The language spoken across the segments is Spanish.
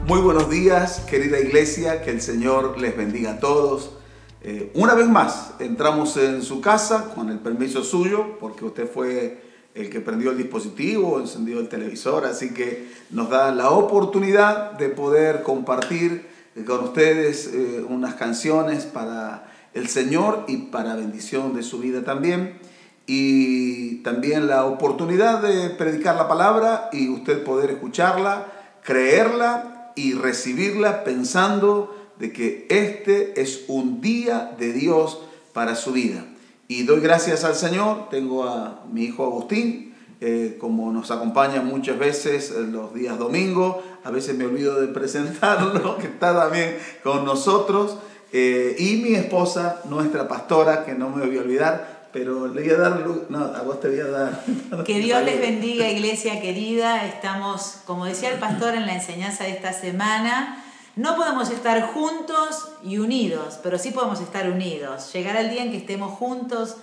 Muy buenos días, querida iglesia, que el Señor les bendiga a todos. Una vez más, entramos en su casa con el permiso suyo, porque usted fue el que prendió el dispositivo, encendió el televisor, así que nos da la oportunidad de poder compartir con ustedes unas canciones para el Señor y para bendición de su vida también. Y también la oportunidad de predicar la palabra y usted poder escucharla, creerla y recibirla pensando de que este es un día de Dios para su vida. Y doy gracias al Señor. Tengo a mi hijo Agustín, como nos acompaña muchas veces los días domingos. A veces me olvido de presentarlo, que está también con nosotros. Y mi esposa, nuestra pastora, que no me voy a olvidar. Pero le voy a dar, no, a vos te voy a dar. Que Dios les bendiga, iglesia querida. Estamos, como decía el pastor en la enseñanza de esta semana, no podemos estar juntos y unidos, pero sí podemos estar unidos. Llegará el día en que estemos juntos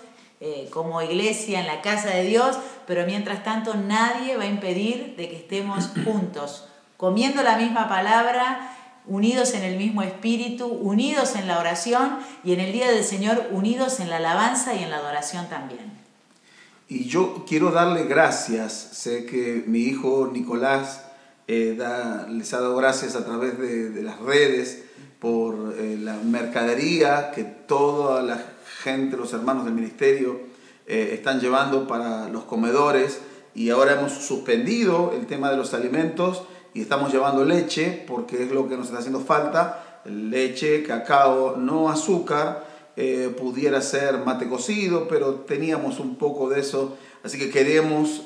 como iglesia en la casa de Dios, pero mientras tanto nadie va a impedir de que estemos juntos, comiendo la misma palabra, unidos en el mismo espíritu, unidos en la oración y en el día del Señor unidos en la alabanza y en la adoración también. Y yo quiero darle gracias. Sé que mi hijo Nicolás les ha dado gracias a través de las redes por la mercadería que toda la gente, los hermanos del ministerio están llevando para los comedores, y ahora hemos suspendido el tema de los alimentos y estamos llevando leche porque es lo que nos está haciendo falta, leche, cacao, no azúcar, pudiera ser mate cocido, pero teníamos un poco de eso, así que queremos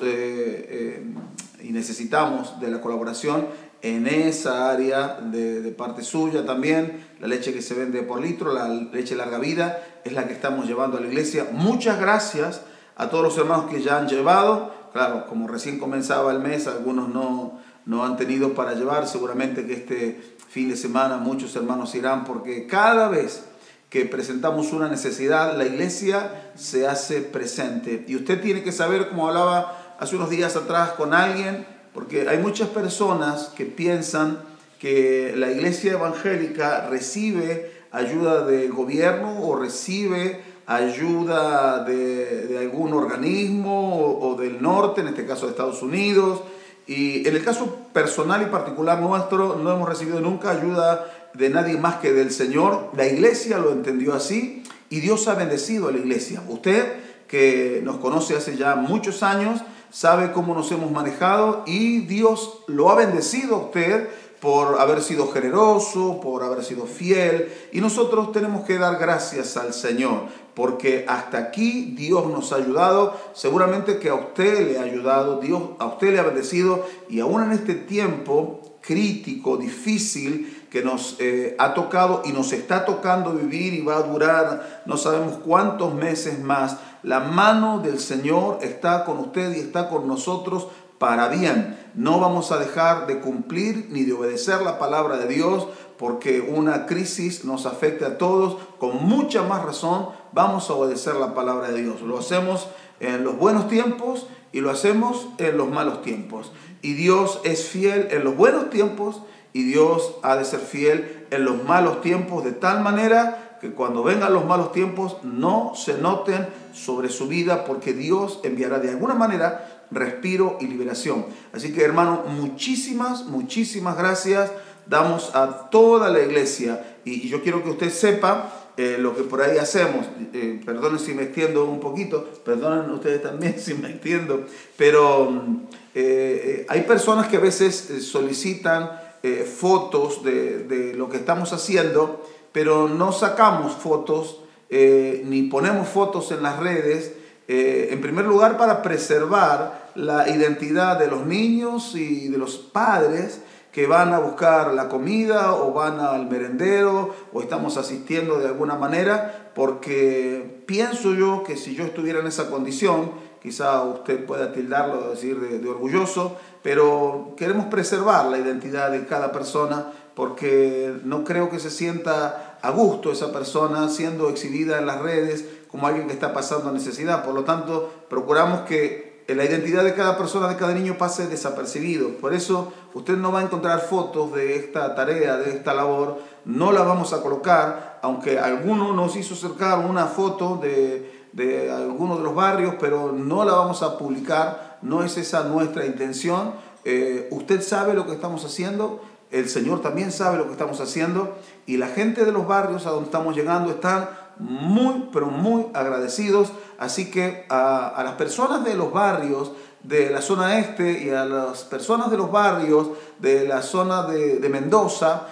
y necesitamos de la colaboración en esa área de parte suya también. La leche que se vende por litro, la leche larga vida, es la que estamos llevando a la iglesia. Muchas gracias a todos los hermanos que ya han llevado. Claro, como recién comenzaba el mes, algunos no han tenido para llevar. Seguramente que este fin de semana muchos hermanos irán, porque cada vez que presentamos una necesidad, la iglesia se hace presente. Y usted tiene que saber, como hablaba hace unos días atrás con alguien, porque hay muchas personas que piensan que la iglesia evangélica recibe ayuda del gobierno o recibe ayuda de algún organismo o del norte, en este caso de Estados Unidos. Y en el caso personal y particular nuestro, no hemos recibido nunca ayuda de nadie más que del Señor. La iglesia lo entendió así y Dios ha bendecido a la iglesia. Usted, que nos conoce hace ya muchos años, sabe cómo nos hemos manejado y Dios lo ha bendecido a usted por haber sido generoso, por haber sido fiel. Y nosotros tenemos que dar gracias al Señor, porque hasta aquí Dios nos ha ayudado. Seguramente que a usted le ha ayudado, Dios a usted le ha bendecido, y aún en este tiempo crítico, difícil, que nos ha tocado y nos está tocando vivir y va a durar no sabemos cuántos meses más, la mano del Señor está con usted y está con nosotros para bien. No vamos a dejar de cumplir ni de obedecer la palabra de Dios, porque una crisis nos afecta a todos. Con mucha más razón vamos a obedecer la palabra de Dios. Lo hacemos en los buenos tiempos y lo hacemos en los malos tiempos. Y Dios es fiel en los buenos tiempos y Dios ha de ser fiel en los malos tiempos, de tal manera que cuando vengan los malos tiempos no se noten sobre su vida, porque Dios enviará de alguna manera respiro y liberación. Así que, hermano, muchísimas gracias damos a toda la iglesia, y yo quiero que usted sepa lo que por ahí hacemos. Perdonen si me extiendo un poquito, perdonen ustedes también si me extiendo, pero hay personas que a veces solicitan fotos de lo que estamos haciendo, pero no sacamos fotos ni ponemos fotos en las redes, en primer lugar para preservar la identidad de los niños y de los padres que van a buscar la comida o van al merendero o estamos asistiendo de alguna manera, porque pienso yo que si yo estuviera en esa condición, quizá usted pueda tildarlo, decir de orgulloso, pero queremos preservar la identidad de cada persona, porque no creo que se sienta a gusto esa persona siendo exhibida en las redes como alguien que está pasando necesidad. Por lo tanto, procuramos que que la identidad de cada persona, de cada niño pase desapercibido. Por eso usted no va a encontrar fotos de esta tarea, de esta labor. No la vamos a colocar, aunque alguno nos hizo acercar una foto de alguno de los barrios, pero no la vamos a publicar. No es esa nuestra intención. Usted sabe lo que estamos haciendo. El Señor también sabe lo que estamos haciendo. Y la gente de los barrios a donde estamos llegando están muy, pero muy agradecidos. Así que a las personas de los barrios de la zona este y a las personas de los barrios de la zona de Mendoza,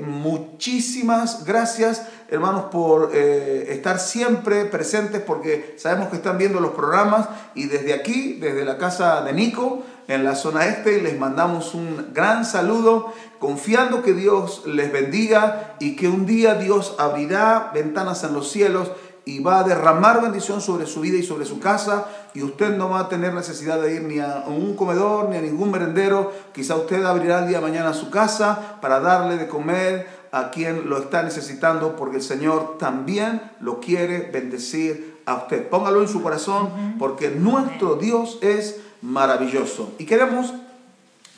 muchísimas gracias, hermanos, por estar siempre presentes, porque sabemos que están viendo los programas, y desde aquí, desde la casa de Nico, en la zona este, les mandamos un gran saludo, confiando que Dios les bendiga y que un día Dios abrirá ventanas en los cielos y va a derramar bendición sobre su vida y sobre su casa, y usted no va a tener necesidad de ir ni a un comedor ni a ningún merendero. Quizá usted abrirá el día de mañana su casa para darle de comer a quien lo está necesitando, porque el Señor también lo quiere bendecir a usted. Póngalo en su corazón, porque nuestro Dios es maravilloso. Y queremos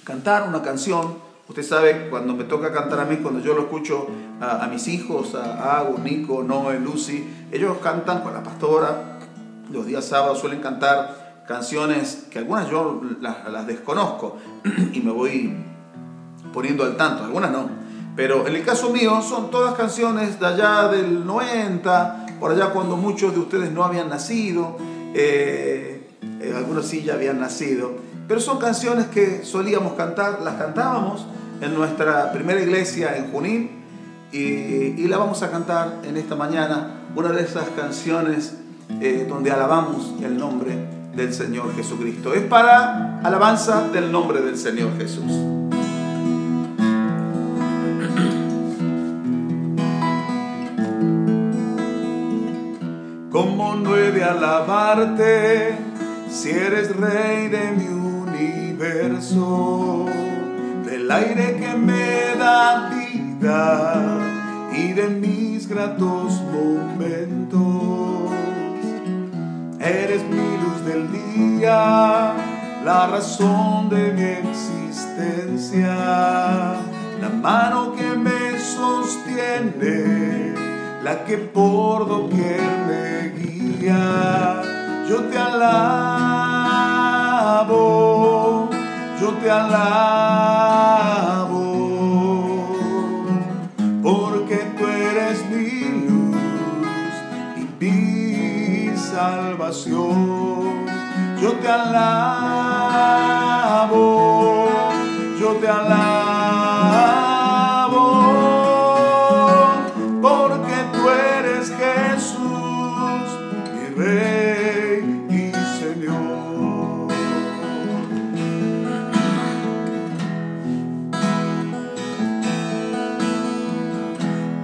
cantar una canción. Usted sabe, cuando me toca cantar a mí, cuando yo lo escucho a mis hijos, a Agus, Nico, Noé, Lucy, ellos cantan con la pastora. Los días sábados suelen cantar canciones que algunas yo las desconozco y me voy poniendo al tanto, algunas no. Pero en el caso mío son todas canciones de allá del 90, por allá cuando muchos de ustedes no habían nacido, algunos sí ya habían nacido, pero son canciones que solíamos cantar, las cantábamos en nuestra primera iglesia en Junín, y la vamos a cantar en esta mañana, una de esas canciones donde alabamos el nombre del Señor Jesucristo. Es para alabanza del nombre del Señor Jesús. ¿Cómo no he de alabarte si eres Rey de mi universo? Del aire que me da vida y de mis gratos momentos. Eres mi luz del día, la razón de mi existencia, la mano que me sostiene, la que por doquier me guía. Yo te alabo, yo te alabo, porque tú eres mi luz y mi salvación. Yo te alabo, yo te alabo, porque tú eres Jesús, mi Rey y Señor.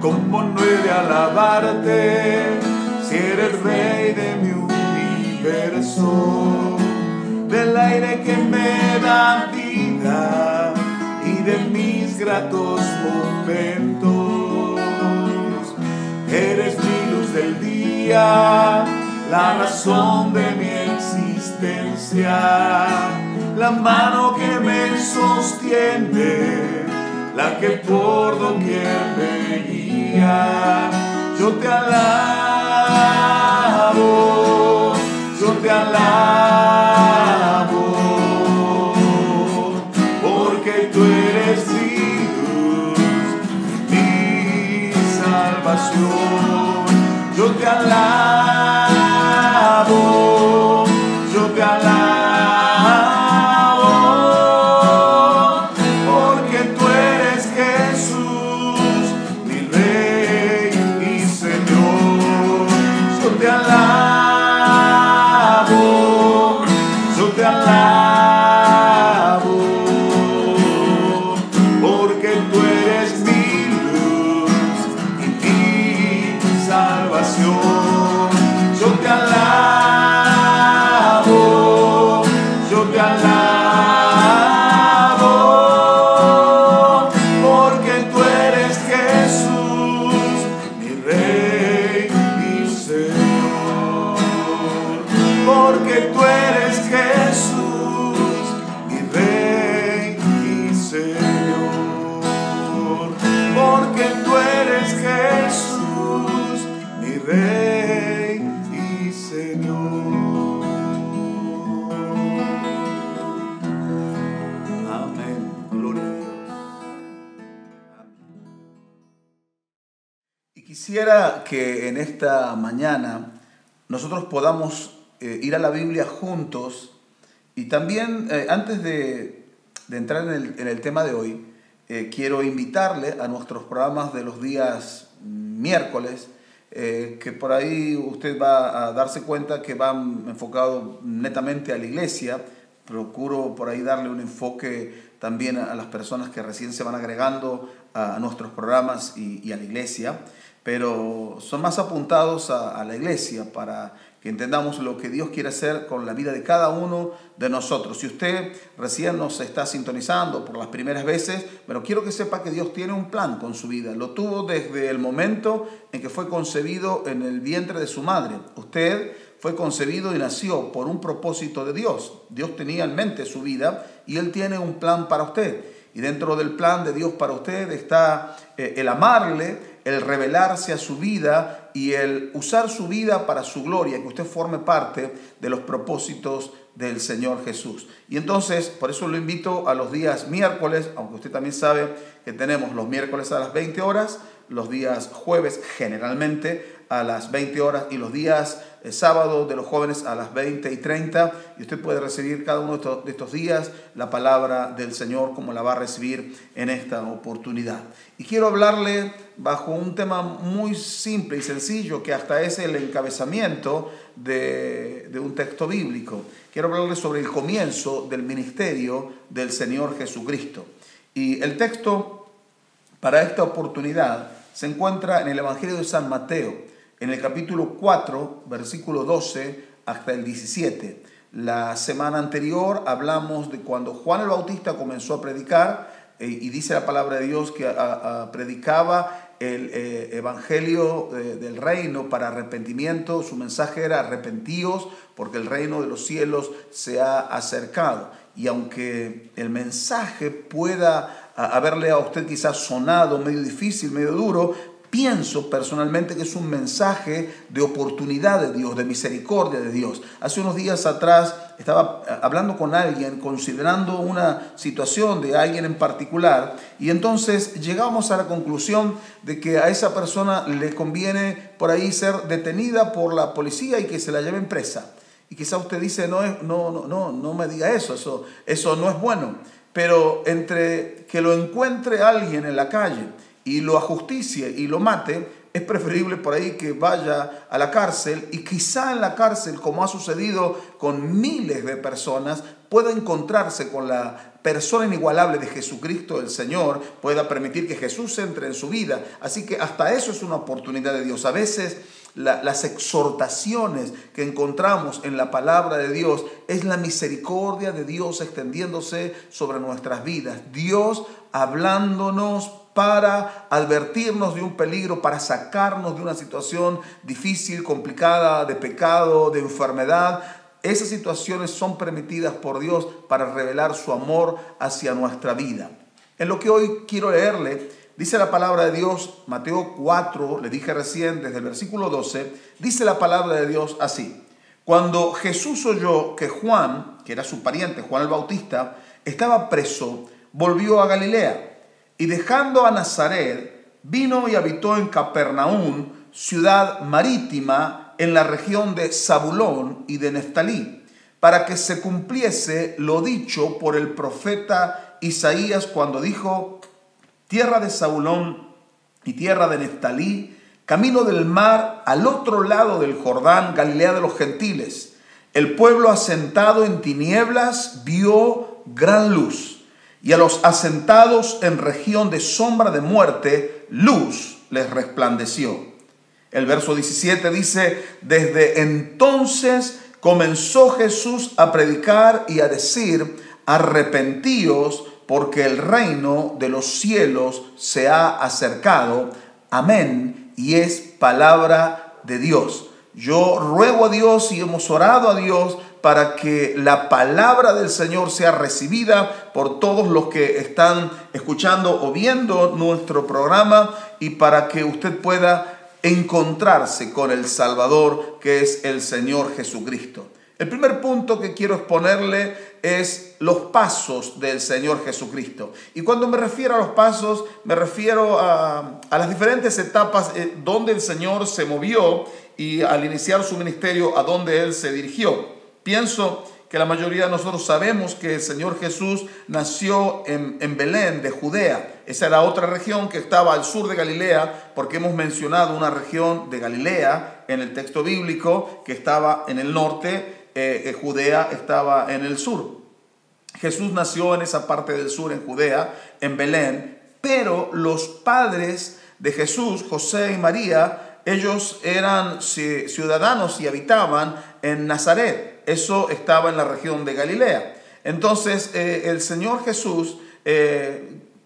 ¿Cómo no he de alabarte si eres Rey de mi universo? Del aire que me da vida y de mis gratos momentos. Eres mi luz del día, la razón de mi existencia, la mano que me sostiene, la que por doquier me guía. Yo te alabo, yo te alabo, porque tú eres mi luz, mi salvación. Yo te alabo, yo te alabo, porque tú eres Jesús, mi Rey y Señor. Yo te alabo, yo te alabo, porque tú eres mi luz y mi salvación. porque tú eres Jesús, mi Rey y Señor, porque tú eres Jesús, mi Rey y Señor. Amén. Gloria a Dios. Amén. Y quisiera que en esta mañana nosotros podamos ir a la Biblia juntos y también antes de entrar en el tema de hoy, quiero invitarle a nuestros programas de los días miércoles, que por ahí usted va a darse cuenta que van enfocados netamente a la iglesia. Procuro por ahí darle un enfoque también a las personas que recién se van agregando a nuestros programas y a la iglesia, pero son más apuntados a la iglesia para que entendamos lo que Dios quiere hacer con la vida de cada uno de nosotros. Si usted recién nos está sintonizando por las primeras veces, bueno, quiero que sepa que Dios tiene un plan con su vida. Lo tuvo desde el momento en que fue concebido en el vientre de su madre. Usted fue concebido y nació por un propósito de Dios. Dios tenía en mente su vida y Él tiene un plan para usted. Y dentro del plan de Dios para usted está el amarle, el revelarse a su vida y el usar su vida para su gloria, que usted forme parte de los propósitos del Señor Jesús. Y entonces, por eso lo invito a los días miércoles, aunque usted también sabe que tenemos los miércoles a las 20 horas, los días jueves generalmente a las 20 horas y los días sábado de los jóvenes a las 20:30, y usted puede recibir cada uno de estos días la palabra del Señor como la va a recibir en esta oportunidad. Y quiero hablarle bajo un tema muy simple y sencillo que hasta es el encabezamiento de un texto bíblico. Quiero hablarle sobre el comienzo del ministerio del Señor Jesucristo. Y el texto para esta oportunidad se encuentra en el Evangelio de San Mateo, en el capítulo 4, versículo 12 hasta el 17. La semana anterior hablamos de cuando Juan el Bautista comenzó a predicar, y dice la palabra de Dios que predicaba el evangelio del reino para arrepentimiento. Su mensaje era: arrepentíos porque el reino de los cielos se ha acercado. Y aunque el mensaje pueda haberle a usted quizás sonado medio difícil, medio duro, pienso personalmente que es un mensaje de oportunidad de Dios, de misericordia de Dios. Hace unos días atrás estaba hablando con alguien, considerando una situación de alguien en particular, y entonces llegamos a la conclusión de que a esa persona le conviene por ahí ser detenida por la policía y que se la lleven presa. Y quizá usted dice: no me diga eso no es bueno. Pero entre que lo encuentre alguien en la calle y lo ajusticie y lo mate, es preferible por ahí que vaya a la cárcel, y quizá en la cárcel, como ha sucedido con miles de personas, pueda encontrarse con la persona inigualable de Jesucristo el Señor, pueda permitir que Jesús entre en su vida. Así que hasta eso es una oportunidad de Dios. A veces las exhortaciones que encontramos en la palabra de Dios es la misericordia de Dios extendiéndose sobre nuestras vidas. Dios hablándonos para advertirnos de un peligro, para sacarnos de una situación difícil, complicada, de pecado, de enfermedad. Esas situaciones son permitidas por Dios para revelar su amor hacia nuestra vida. En lo que hoy quiero leerle, dice la palabra de Dios, Mateo 4, le dije recién desde el versículo 12, dice la palabra de Dios así: cuando Jesús oyó que Juan, que era su pariente, Juan el Bautista, estaba preso, volvió a Galilea. Y dejando a Nazaret, vino y habitó en Capernaum, ciudad marítima, en la región de Zabulón y de Neftalí, para que se cumpliese lo dicho por el profeta Isaías cuando dijo: tierra de Zabulón y tierra de Neftalí, camino del mar, al otro lado del Jordán, Galilea de los gentiles. El pueblo asentado en tinieblas vio gran luz, y a los asentados en región de sombra de muerte, luz les resplandeció. El verso 17 dice: desde entonces comenzó Jesús a predicar y a decir: arrepentíos, porque el reino de los cielos se ha acercado. Amén. Y es palabra de Dios. Yo ruego a Dios y hemos orado a Dios para que la palabra del Señor sea recibida por todos los que están escuchando o viendo nuestro programa y para que usted pueda encontrarse con el Salvador, que es el Señor Jesucristo. El primer punto que quiero exponerle es los pasos del Señor Jesucristo. Y cuando me refiero a los pasos, me refiero a las diferentes etapas donde el Señor se movió y al iniciar su ministerio, a donde Él se dirigió. Pienso que la mayoría de nosotros sabemos que el Señor Jesús nació en Belén, de Judea. Esa era otra región que estaba al sur de Galilea, porque hemos mencionado una región de Galilea en el texto bíblico que estaba en el norte. Judea estaba en el sur. Jesús nació en esa parte del sur, en Judea, en Belén, pero los padres de Jesús, José y María, ellos eran ciudadanos y habitaban en Nazaret. Eso estaba en la región de Galilea. Entonces, el Señor Jesús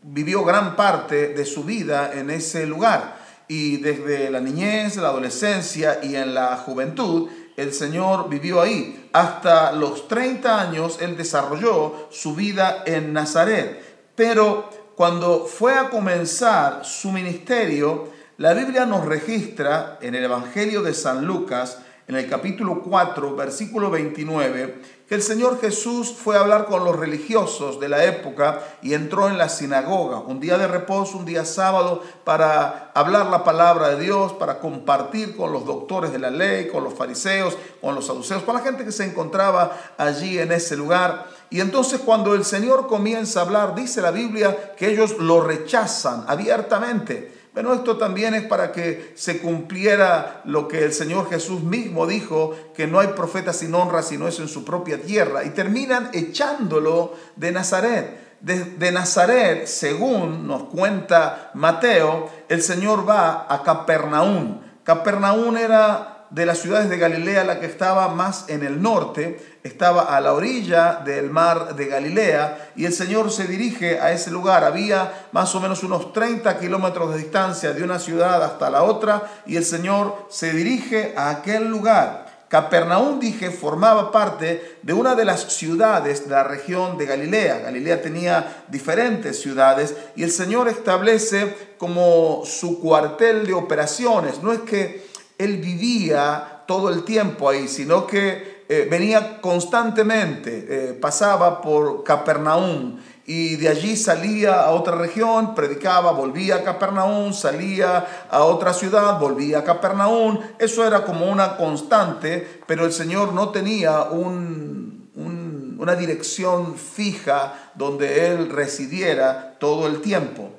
vivió gran parte de su vida en ese lugar. Y desde la niñez, la adolescencia y en la juventud, el Señor vivió ahí. Hasta los 30 años, Él desarrolló su vida en Nazaret. Pero cuando fue a comenzar su ministerio, la Biblia nos registra en el Evangelio de San Lucas, en el capítulo 4, versículo 29, que el Señor Jesús fue a hablar con los religiosos de la época y entró en la sinagoga, un día de reposo, un día sábado, para hablar la palabra de Dios, para compartir con los doctores de la ley, con los fariseos, con los saduceos, con la gente que se encontraba allí en ese lugar. Y entonces cuando el Señor comienza a hablar, dice la Biblia que ellos lo rechazan abiertamente. Pero esto también es para que se cumpliera lo que el Señor Jesús mismo dijo, que no hay profeta sin honra sino es en su propia tierra. Y terminan echándolo de Nazaret. De Nazaret, según nos cuenta Mateo, el Señor va a Capernaum. Capernaum era de las ciudades de Galilea la que estaba más en el norte, estaba a la orilla del mar de Galilea y el Señor se dirige a ese lugar. Había más o menos unos 30 kilómetros de distancia de una ciudad hasta la otra y el Señor se dirige a aquel lugar. Capernaum, dije, formaba parte de una de las ciudades de la región de Galilea. Galilea tenía diferentes ciudades y el Señor establece como su cuartel de operaciones. No es que Él vivía todo el tiempo ahí, sino que venía constantemente, pasaba por Capernaum y de allí salía a otra región, predicaba, volvía a Capernaum, salía a otra ciudad, volvía a Capernaum. Eso era como una constante, pero el Señor no tenía una dirección fija donde Él residiera todo el tiempo.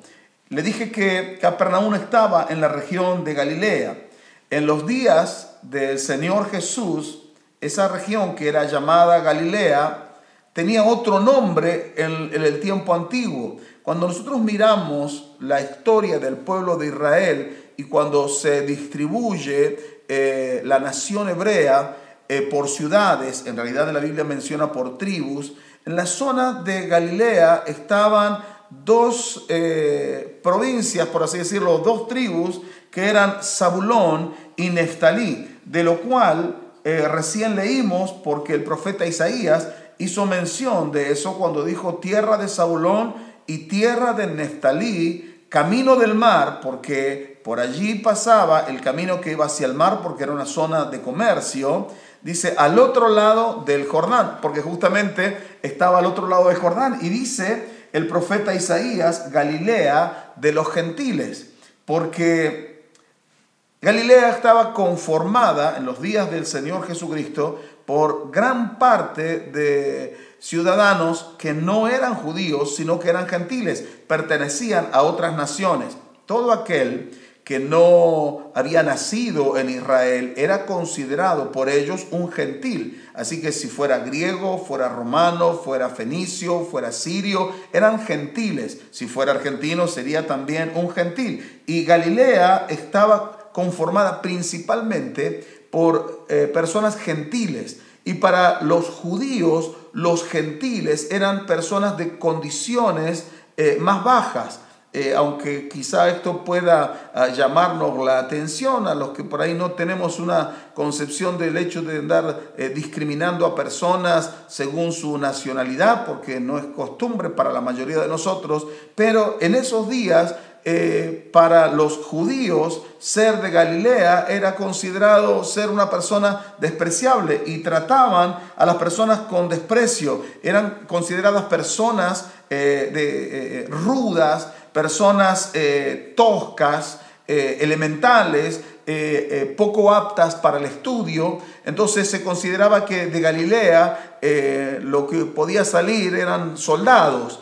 Le dije que Capernaum estaba en la región de Galilea. En los días del Señor Jesús, esa región que era llamada Galilea tenía otro nombre en el tiempo antiguo. Cuando nosotros miramos la historia del pueblo de Israel y cuando se distribuye la nación hebrea por ciudades, en realidad la Biblia menciona por tribus, en la zona de Galilea estaban dos provincias, por así decirlo, dos tribus que eran Zabulón y Neftalí, de lo cual recién leímos porque el profeta Isaías hizo mención de eso cuando dijo tierra de Zabulón y tierra de Neftalí, camino del mar, porque por allí pasaba el camino que iba hacia el mar porque era una zona de comercio. Dice al otro lado del Jordán, porque justamente estaba al otro lado del Jordán. Y dice el profeta Isaías, Galilea de los gentiles, porque Galilea estaba conformada en los días del Señor Jesucristo por gran parte de ciudadanos que no eran judíos, sino que eran gentiles, pertenecían a otras naciones. Todo aquel que no había nacido en Israel era considerado por ellos un gentil. Así que si fuera griego, fuera romano, fuera fenicio, fuera sirio, eran gentiles. Si fuera argentino sería también un gentil. Y Galilea estaba conformada principalmente por personas gentiles. Y para los judíos, los gentiles eran personas de condiciones más bajas. aunque quizá esto pueda llamarnos la atención a los que por ahí no tenemos una concepción del hecho de andar discriminando a personas según su nacionalidad, porque no es costumbre para la mayoría de nosotros, pero en esos días para los judíos ser de Galilea era considerado ser una persona despreciable y trataban a las personas con desprecio. Eran consideradas personas rudas, personas toscas, elementales, poco aptas para el estudio. Entonces se consideraba que de Galilea lo que podía salir eran soldados,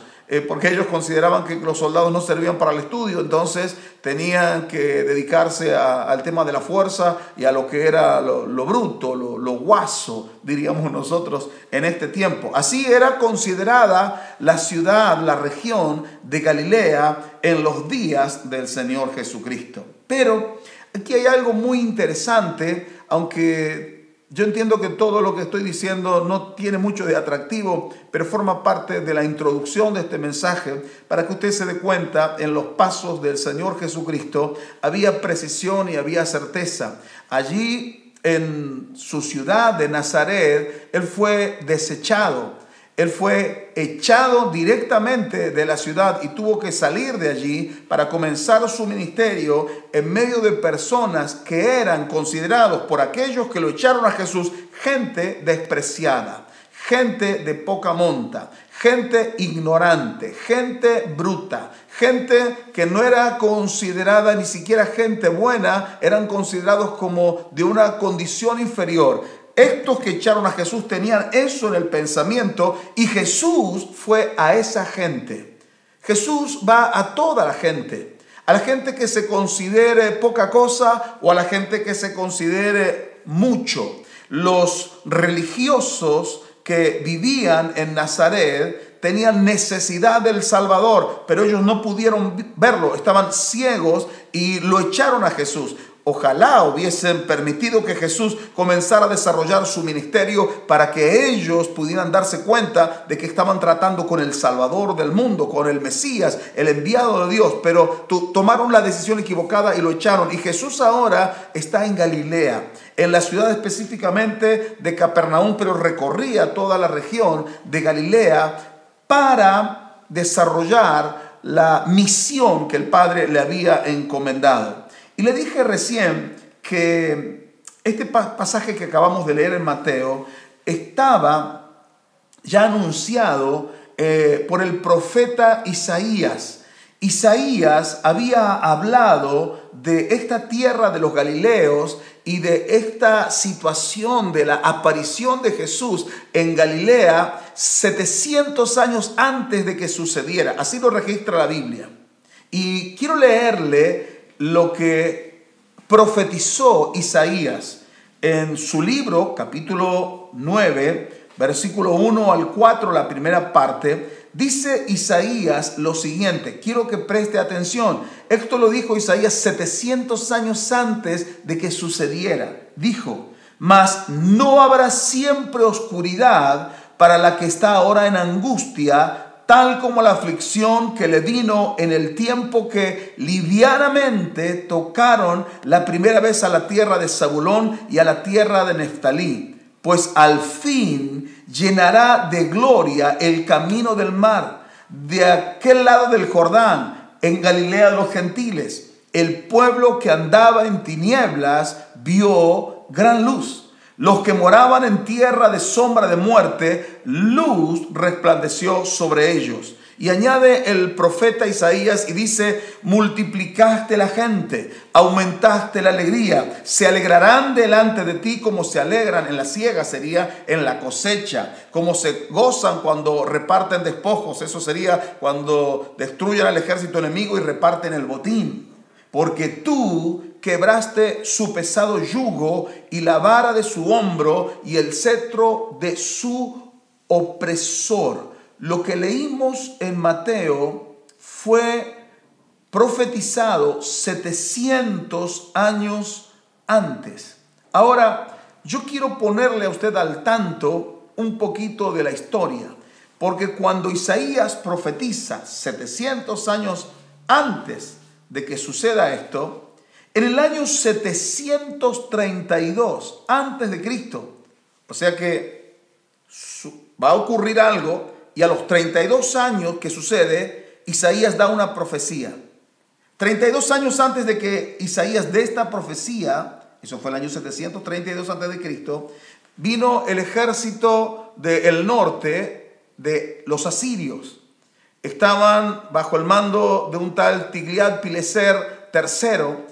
porque ellos consideraban que los soldados no servían para el estudio, entonces tenían que dedicarse al tema de la fuerza y a lo que era lo bruto, lo guaso, diríamos nosotros en este tiempo. Así era considerada la ciudad, la región de Galilea en los días del Señor Jesucristo. Pero aquí hay algo muy interesante, aunque yo entiendo que todo lo que estoy diciendo no tiene mucho de atractivo, pero forma parte de la introducción de este mensaje para que usted se dé cuenta en los pasos del Señor Jesucristo había precisión y había certeza. Allí en su ciudad de Nazaret, Él fue desechado. Él fue echado directamente de la ciudad y tuvo que salir de allí para comenzar su ministerio en medio de personas que eran considerados por aquellos que lo echaron a Jesús gente despreciada, gente de poca monta, gente ignorante, gente bruta, gente que no era considerada ni siquiera gente buena, eran considerados como de una condición inferior. Estos que echaron a Jesús tenían eso en el pensamiento y Jesús fue a esa gente. Jesús va a toda la gente que se considere poca cosa o a la gente que se considere mucho. Los religiosos que vivían en Nazaret tenían necesidad del Salvador, pero ellos no pudieron verlo, estaban ciegos y lo echaron a Jesús. Ojalá hubiesen permitido que Jesús comenzara a desarrollar su ministerio para que ellos pudieran darse cuenta de que estaban tratando con el Salvador del mundo, con el Mesías, el enviado de Dios, pero tomaron la decisión equivocada y lo echaron. Y Jesús ahora está en Galilea, en la ciudad específicamente de Capernaum, pero recorría toda la región de Galilea para desarrollar la misión que el Padre le había encomendado. Y le dije recién que este pasaje que acabamos de leer en Mateo estaba ya anunciado por el profeta Isaías. Isaías había hablado de esta tierra de los Galileos y de esta situación de la aparición de Jesús en Galilea 700 años antes de que sucediera. Así lo registra la Biblia. Y quiero leerle lo que profetizó Isaías en su libro, capítulo 9, versículo 1 al 4, la primera parte. Dice Isaías lo siguiente, quiero que preste atención. Esto lo dijo Isaías 700 años antes de que sucediera. Dijo: mas no habrá siempre oscuridad para la que está ahora en angustia, tal como la aflicción que le vino en el tiempo que livianamente tocaron la primera vez a la tierra de Zabulón y a la tierra de Neftalí. Pues al fin llenará de gloria el camino del mar, de aquel lado del Jordán, en Galilea de los gentiles. El pueblo que andaba en tinieblas vio gran luz. Los que moraban en tierra de sombra de muerte, luz resplandeció sobre ellos. Y añade el profeta Isaías y dice: multiplicaste la gente, aumentaste la alegría. Se alegrarán delante de ti como se alegran en la siega, sería en la cosecha. Como se gozan cuando reparten despojos, eso sería cuando destruyen al ejército enemigo y reparten el botín. Porque tú quebraste su pesado yugo y la vara de su hombro y el cetro de su opresor. Lo que leímos en Mateo fue profetizado 700 años antes. Ahora, yo quiero ponerle a usted al tanto un poquito de la historia, porque cuando Isaías profetiza 700 años antes de que suceda esto, en el año 732 antes de Cristo, o sea que va a ocurrir algo y a los 32 años que sucede, Isaías da una profecía. 32 años antes de que Isaías dé esta profecía, eso fue el año 732 antes de Cristo, vino el ejército del norte de los asirios. Estaban bajo el mando de un tal Tiglat-Pileser III,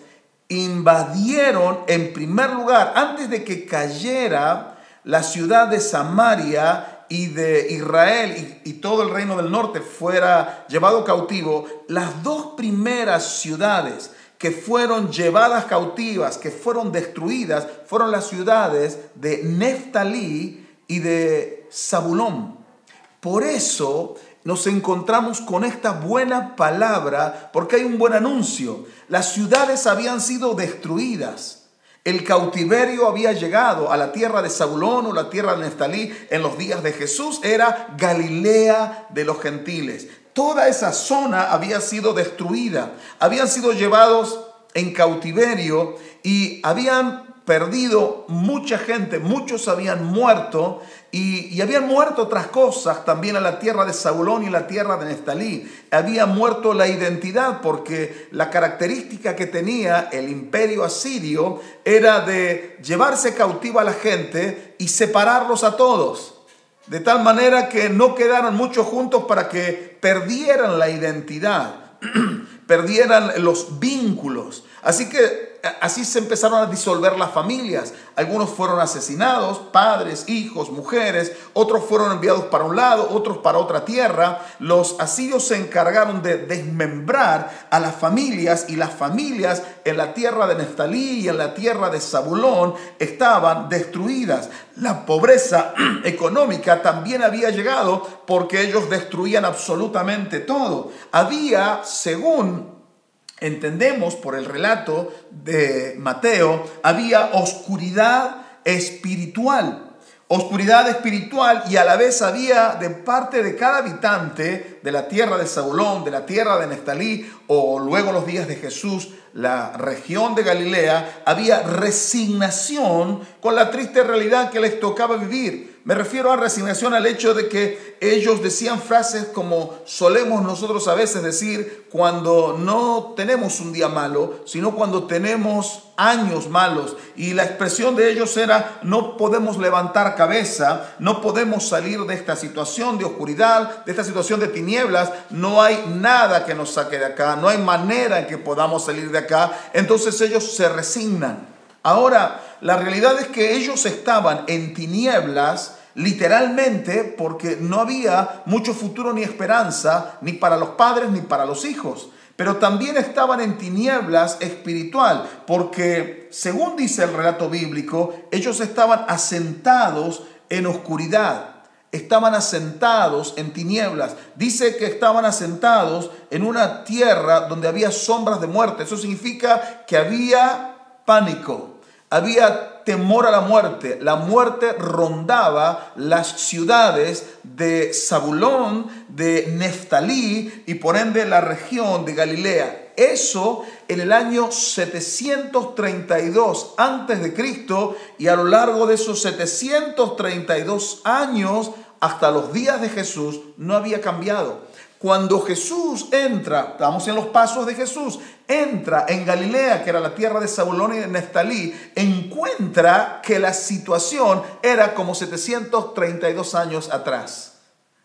invadieron en primer lugar, antes de que cayera la ciudad de Samaria y de Israel y todo el reino del norte fuera llevado cautivo, las dos primeras ciudades que fueron llevadas cautivas, que fueron destruidas, fueron las ciudades de Neftalí y de Zabulón. Por eso nos encontramos con esta buena palabra, porque hay un buen anuncio. Las ciudades habían sido destruidas. El cautiverio había llegado a la tierra de Zabulón o la tierra de Neftalí en los días de Jesús. Era Galilea de los gentiles. Toda esa zona había sido destruida. Habían sido llevados en cautiverio y habían perdido mucha gente. Muchos habían muerto y habían muerto otras cosas también en la tierra de Zabulón y en la tierra de Neftalí. Había muerto la identidad, porque la característica que tenía el imperio asirio era de llevarse cautiva a la gente y separarlos a todos, de tal manera que no quedaran muchos juntos para que perdieran la identidad, perdieran los vínculos. Así se empezaron a disolver las familias. Algunos fueron asesinados, padres, hijos, mujeres. Otros fueron enviados para un lado, otros para otra tierra. Los asirios se encargaron de desmembrar a las familias, y las familias en la tierra de Neftalí y en la tierra de Zabulón estaban destruidas. La pobreza económica también había llegado, porque ellos destruían absolutamente todo. Había, según entendemos por el relato de Mateo, había oscuridad espiritual. Oscuridad espiritual, y a la vez había de parte de cada habitante de la tierra de Zabulón, de la tierra de Neftalí, o luego los días de Jesús, la región de Galilea, había resignación con la triste realidad que les tocaba vivir. Me refiero a resignación al hecho de que ellos decían frases como solemos nosotros a veces decir cuando no tenemos un día malo, sino cuando tenemos años malos. Y la expresión de ellos era: no podemos levantar cabeza, no podemos salir de esta situación de oscuridad, de esta situación de tinieblas. No hay nada que nos saque de acá, no hay manera en que podamos salir de acá. Entonces ellos se resignan. Ahora, la realidad es que ellos estaban en tinieblas, literalmente, porque no había mucho futuro ni esperanza, ni para los padres ni para los hijos. Pero también estaban en tinieblas espiritual, porque según dice el relato bíblico, ellos estaban asentados en oscuridad. Estaban asentados en tinieblas. Dice que estaban asentados en una tierra donde había sombras de muerte. Eso significa que había pánico. Había temor a la muerte. La muerte rondaba las ciudades de Zabulón, de Neftalí y por ende la región de Galilea. Eso en el año 732 antes de Cristo, y a lo largo de esos 732 años hasta los días de Jesús no había cambiado. Cuando Jesús entra, estamos en los pasos de Jesús, entra en Galilea, que era la tierra de Zabulón y de Neftalí, encuentra que la situación era como 732 años atrás.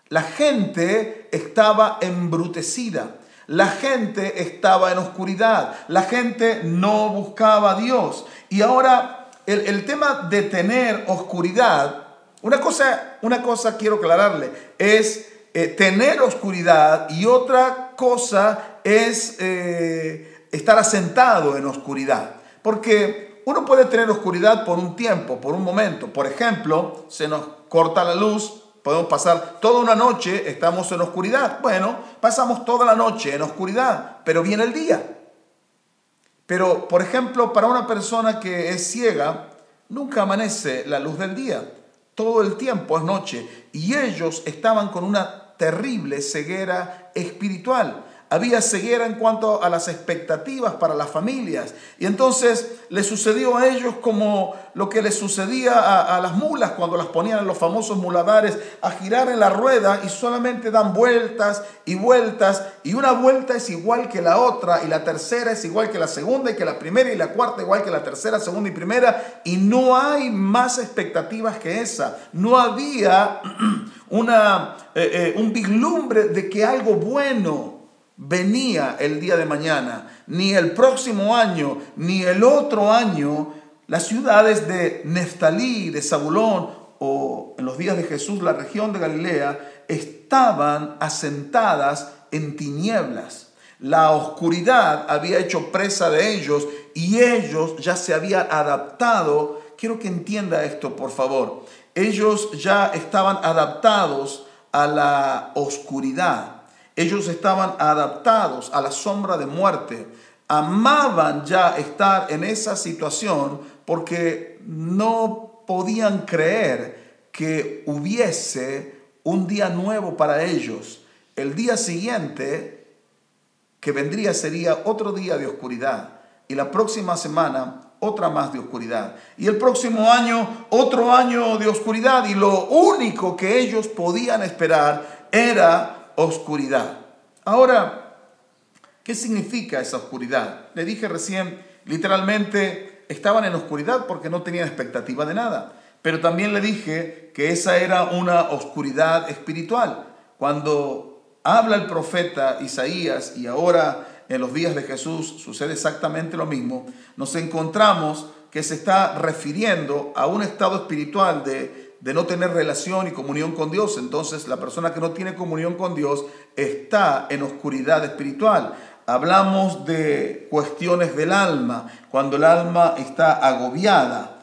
La gente estaba embrutecida, la gente estaba en oscuridad, la gente no buscaba a Dios. Y ahora el tema de tener oscuridad, una cosa quiero aclararle, es tener oscuridad, y otra cosa es estar asentado en oscuridad. Porque uno puede tener oscuridad por un tiempo, por un momento. Por ejemplo, se nos corta la luz, podemos pasar toda una noche, estamos en oscuridad. Bueno, pasamos toda la noche en oscuridad, pero viene el día. Pero, por ejemplo, para una persona que es ciega, nunca amanece la luz del día. Todo el tiempo es noche, y ellos estaban con una terrible ceguera espiritual. había ceguera en cuanto a las expectativas para las familias. Y entonces le sucedió a ellos como lo que les sucedía a las mulas cuando las ponían en los famosos muladares a girar en la rueda y solamente dan vueltas y vueltas, y una vuelta es igual que la otra, y la tercera es igual que la segunda, y que la primera, y la cuarta igual que la tercera, segunda y primera, y no hay más expectativas que esa. No había un vislumbre de que algo bueno venía el día de mañana, ni el próximo año, ni el otro año. Las ciudades de Neftalí, de Zabulón, o en los días de Jesús, la región de Galilea, estaban asentadas en tinieblas. La oscuridad había hecho presa de ellos y ellos ya se habían adaptado. Quiero que entienda esto, por favor. Ellos ya estaban adaptados a la oscuridad. Ellos estaban adaptados a la sombra de muerte. Amaban ya estar en esa situación porque no podían creer que hubiese un día nuevo para ellos. El día siguiente que vendría sería otro día de oscuridad, y la próxima semana otra más de oscuridad, y el próximo año otro año de oscuridad, y lo único que ellos podían esperar era oscuridad. Ahora, ¿qué significa esa oscuridad? Le dije recién, literalmente estaban en oscuridad porque no tenían expectativa de nada. Pero también le dije que esa era una oscuridad espiritual. Cuando habla el profeta Isaías, y ahora en los días de Jesús sucede exactamente lo mismo, nos encontramos que se está refiriendo a un estado espiritual de no tener relación y comunión con Dios. Entonces la persona que no tiene comunión con Dios está en oscuridad espiritual. Hablamos de cuestiones del alma, cuando el alma está agobiada.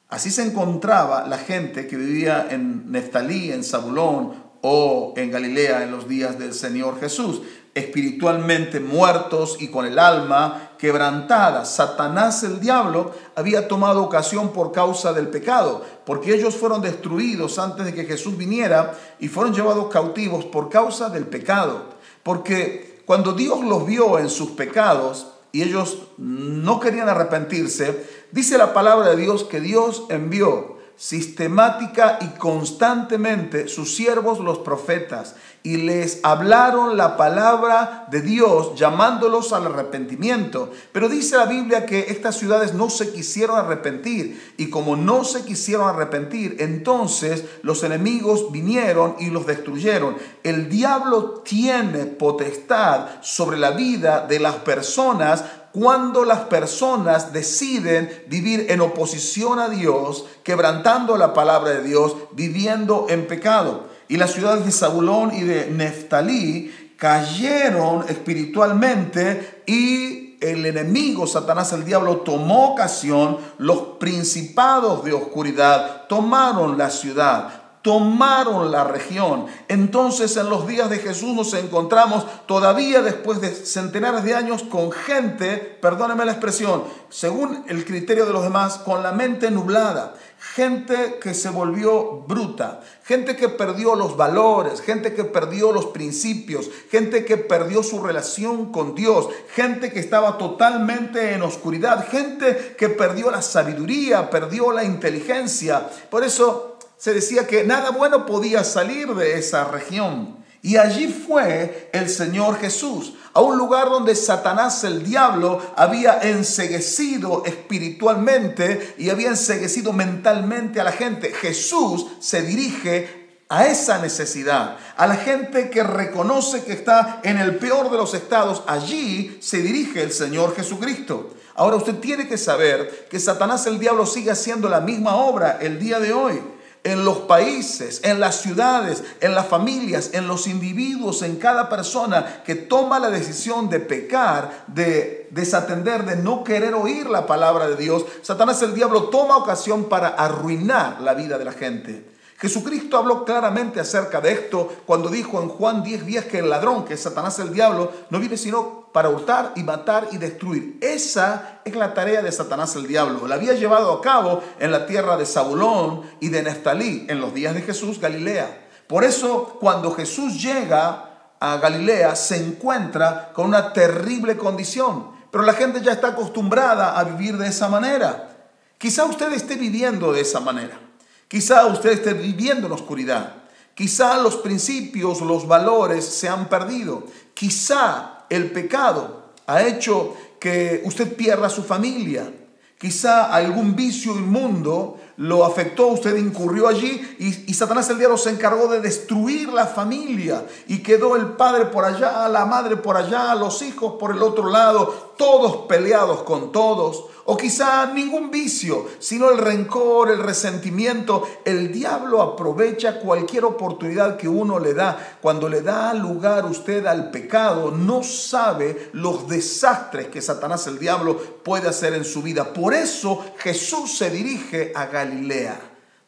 Así se encontraba la gente que vivía en Neftalí, en Zabulón o en Galilea en los días del Señor Jesús, espiritualmente muertos y con el alma quebrantada. Satanás, el diablo, había tomado ocasión por causa del pecado, porque ellos fueron destruidos antes de que Jesús viniera y fueron llevados cautivos por causa del pecado. Porque cuando Dios los vio en sus pecados y ellos no querían arrepentirse, dice la palabra de Dios que Dios envió sistemática y constantemente sus siervos los profetas, y les hablaron la palabra de Dios llamándolos al arrepentimiento. Pero dice la Biblia que estas ciudades no se quisieron arrepentir, y como no se quisieron arrepentir, entonces los enemigos vinieron y los destruyeron. El diablo tiene potestad sobre la vida de las personas cuando las personas deciden vivir en oposición a Dios, quebrantando la palabra de Dios, viviendo en pecado. Y las ciudades de Zabulón y de Neftalí cayeron espiritualmente, y el enemigo, Satanás, el diablo, tomó ocasión. Los principados de oscuridad tomaron la ciudad, tomaron la región. Entonces en los días de Jesús nos encontramos todavía después de centenares de años con gente, perdónenme la expresión, según el criterio de los demás, con la mente nublada. Gente que se volvió bruta, gente que perdió los valores, gente que perdió los principios, gente que perdió su relación con Dios, gente que estaba totalmente en oscuridad, gente que perdió la sabiduría, perdió la inteligencia. Por eso se decía que nada bueno podía salir de esa región. Y allí fue el Señor Jesús, a un lugar donde Satanás, el diablo, había enceguecido espiritualmente y había enceguecido mentalmente a la gente. Jesús se dirige a esa necesidad, a la gente que reconoce que está en el peor de los estados. Allí se dirige el Señor Jesucristo. Ahora usted tiene que saber que Satanás, el diablo, sigue haciendo la misma obra el día de hoy. En los países, en las ciudades, en las familias, en los individuos, en cada persona que toma la decisión de pecar, de desatender, de no querer oír la palabra de Dios, Satanás, el diablo, toma ocasión para arruinar la vida de la gente. Jesucristo habló claramente acerca de esto cuando dijo en Juan 10:10 que el ladrón, que es Satanás, el diablo, no viene sino para hurtar y matar y destruir. Esa es la tarea de Satanás, el diablo. La había llevado a cabo en la tierra de Zabulón y de Neftalí, en los días de Jesús, Galilea. Por eso, cuando Jesús llega a Galilea, se encuentra con una terrible condición. Pero la gente ya está acostumbrada a vivir de esa manera. Quizá usted esté viviendo de esa manera. Quizá usted esté viviendo en oscuridad. Quizá los principios, los valores se han perdido. Quizá el pecado ha hecho que usted pierda su familia. Quizá algún vicio inmundo lo afectó, usted incurrió allí y Satanás, el diablo, se encargó de destruir la familia y quedó el padre por allá, la madre por allá, los hijos por el otro lado, todos peleados con todos. O quizá ningún vicio, sino el rencor, el resentimiento. El diablo aprovecha cualquier oportunidad que uno le da. Cuando le da lugar usted al pecado, no sabe los desastres que Satanás, el diablo, puede hacer en su vida. Por eso Jesús se dirige a Galilea,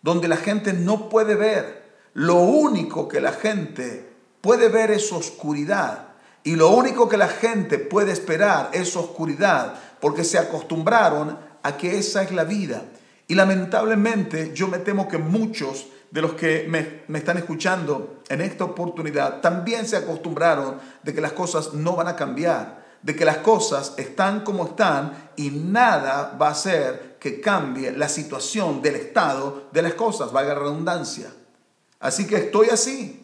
donde la gente no puede ver. Lo único que la gente puede ver es oscuridad. Y lo único que la gente puede esperar es oscuridad, porque se acostumbraron a que esa es la vida. Y lamentablemente yo me temo que muchos de los que me están escuchando en esta oportunidad también se acostumbraron de que las cosas no van a cambiar, de que las cosas están como están y nada va a hacer que cambie la situación del estado de las cosas, valga la redundancia. Así que estoy así.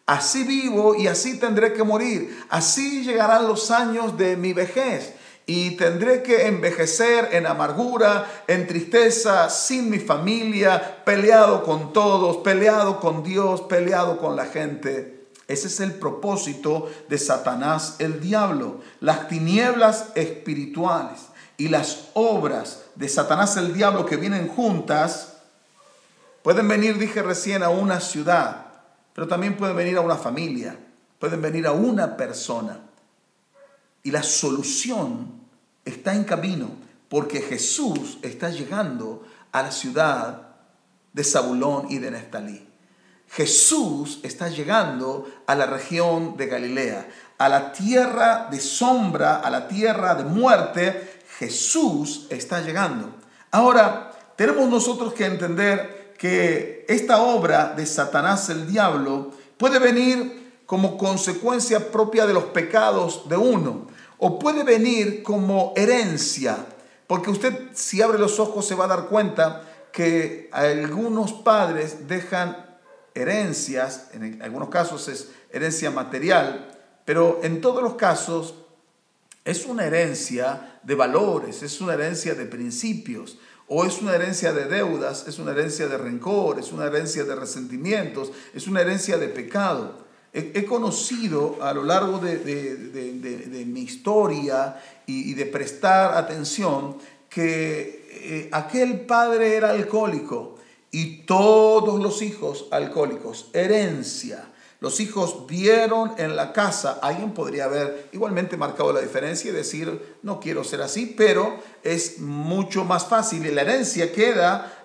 Así vivo y así tendré que morir. Así llegarán los años de mi vejez. Y tendré que envejecer en amargura, en tristeza, sin mi familia, peleado con todos, peleado con Dios, peleado con la gente. Ese es el propósito de Satanás, el diablo. Las tinieblas espirituales y las obras de Satanás, el diablo, que vienen juntas, pueden venir, dije recién, a una ciudad. Pero también pueden venir a una familia, pueden venir a una persona. Y la solución está en camino, porque Jesús está llegando a la ciudad de Zabulón y de Neftalí. Jesús está llegando a la región de Galilea, a la tierra de sombra, a la tierra de muerte. Jesús está llegando. Ahora, tenemos nosotros que entender que esta obra de Satanás, el diablo, puede venir como consecuencia propia de los pecados de uno, o puede venir como herencia, porque usted, si abre los ojos, se va a dar cuenta que algunos padres dejan herencias, en algunos casos es herencia material, pero en todos los casos es una herencia de valores, es una herencia de principios. O es una herencia de deudas, es una herencia de rencor, es una herencia de resentimientos, es una herencia de pecado. He conocido a lo largo de mi historia y de prestar atención que aquel padre era alcohólico y todos los hijos alcohólicos, herencia. Los hijos vieron en la casa, alguien podría haber igualmente marcado la diferencia y decir, no quiero ser así, pero es mucho más fácil y la herencia queda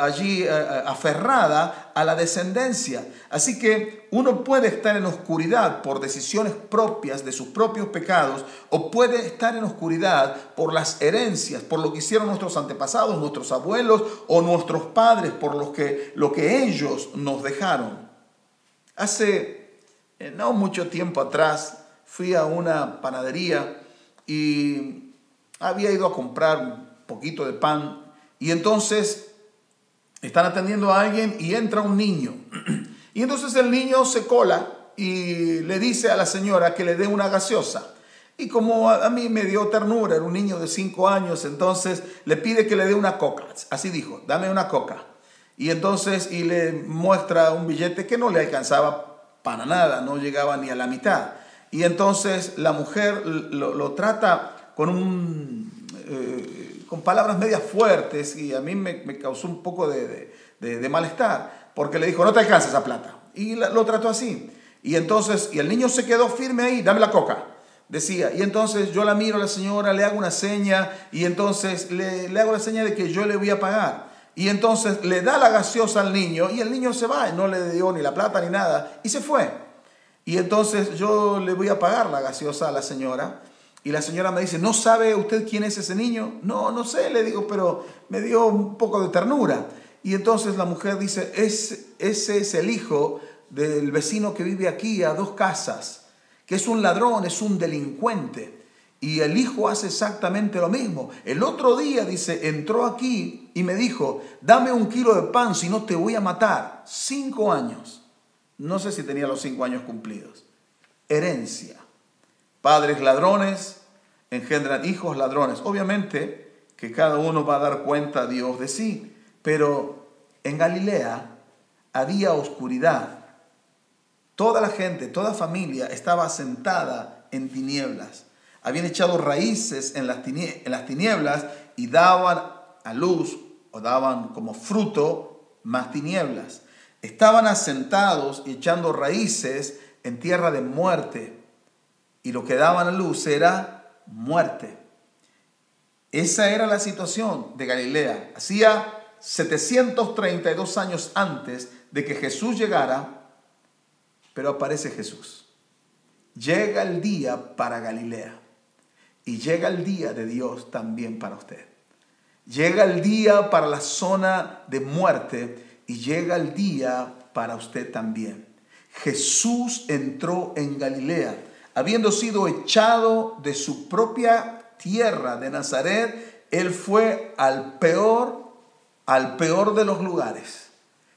allí aferrada a la descendencia. Así que uno puede estar en oscuridad por decisiones propias de sus propios pecados, o puede estar en oscuridad por las herencias, por lo que hicieron nuestros antepasados, nuestros abuelos o nuestros padres, por lo que ellos nos dejaron. Hace no mucho tiempo atrás fui a una panadería y había ido a comprar un poquito de pan y entonces están atendiendo a alguien y entra un niño. Y entonces el niño se cola y le dice a la señora que le dé una gaseosa. Y como a mí me dio ternura, era un niño de 5 años, entonces le pide que le dé una coca. Así dijo, dame una coca. Y entonces le muestra un billete que no le alcanzaba para nada, no llegaba ni a la mitad. Y entonces la mujer lo trata con palabras medias fuertes y a mí me causó un poco de malestar, porque le dijo, no te alcanza esa plata. Y lo trató así. Y entonces el niño se quedó firme ahí, dame la coca, decía. Y entonces yo la miro a la señora, le hago una seña y entonces le hago la seña de que yo le voy a pagar. Y entonces le da la gaseosa al niño y el niño se va, no le dio ni la plata ni nada y se fue. Y entonces yo le voy a pagar la gaseosa a la señora y la señora me dice, ¿no sabe usted quién es ese niño? No sé, le digo, pero me dio un poco de ternura. Y entonces la mujer dice, ese es el hijo del vecino que vive aquí a 2 casas. que es un ladrón, es un delincuente. Y el hijo hace exactamente lo mismo. El otro día, dice, entró aquí y me dijo, dame 1 kilo de pan, si no te voy a matar. 5 años. No sé si tenía los 5 años cumplidos. Herencia. Padres ladrones engendran hijos ladrones. Obviamente que cada uno va a dar cuenta a Dios de sí. Pero en Galilea había oscuridad. Toda la gente, toda familia estaba sentada en tinieblas. Habían echado raíces en las tinieblas y daban a luz o daban como fruto más tinieblas. Estaban asentados y echando raíces en tierra de muerte y lo que daban a luz era muerte. Esa era la situación de Galilea. Hacía 732 años antes de que Jesús llegara, pero aparece Jesús. Llega el día para Galilea. Y llega el día de Dios también para usted. Llega el día para la zona de muerte y llega el día para usted también. Jesús entró en Galilea, habiendo sido echado de su propia tierra de Nazaret. Él fue al peor de los lugares,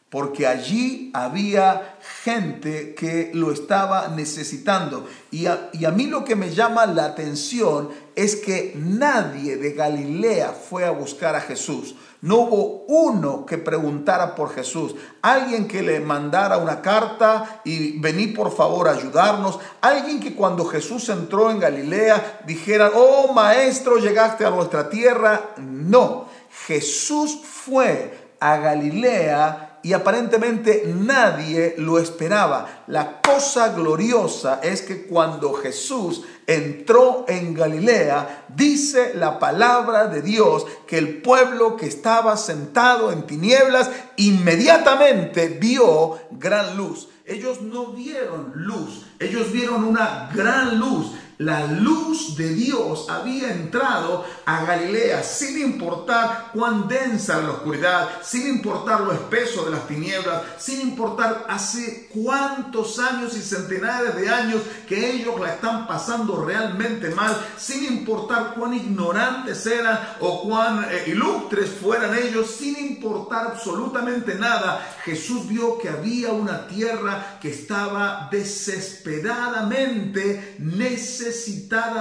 porque allí había gente que lo estaba necesitando. Y a mí lo que me llama la atención es que nadie de Galilea fue a buscar a Jesús. No hubo uno que preguntara por Jesús. Alguien que le mandara una carta y vení por favor a ayudarnos. Alguien que cuando Jesús entró en Galilea dijera, oh maestro, llegaste a nuestra tierra. No, Jesús fue a Galilea y aparentemente nadie lo esperaba. La cosa gloriosa es que cuando Jesús entró en Galilea, dice la palabra de Dios que el pueblo que estaba sentado en tinieblas inmediatamente vio gran luz. Ellos no vieron luz, ellos vieron una gran luz. La luz de Dios había entrado a Galilea sin importar cuán densa la oscuridad, sin importar lo espeso de las tinieblas, sin importar hace cuántos años y centenares de años que ellos la están pasando realmente mal, sin importar cuán ignorantes eran o cuán ilustres fueran ellos, sin importar absolutamente nada. Jesús vio que había una tierra que estaba desesperadamente necesitada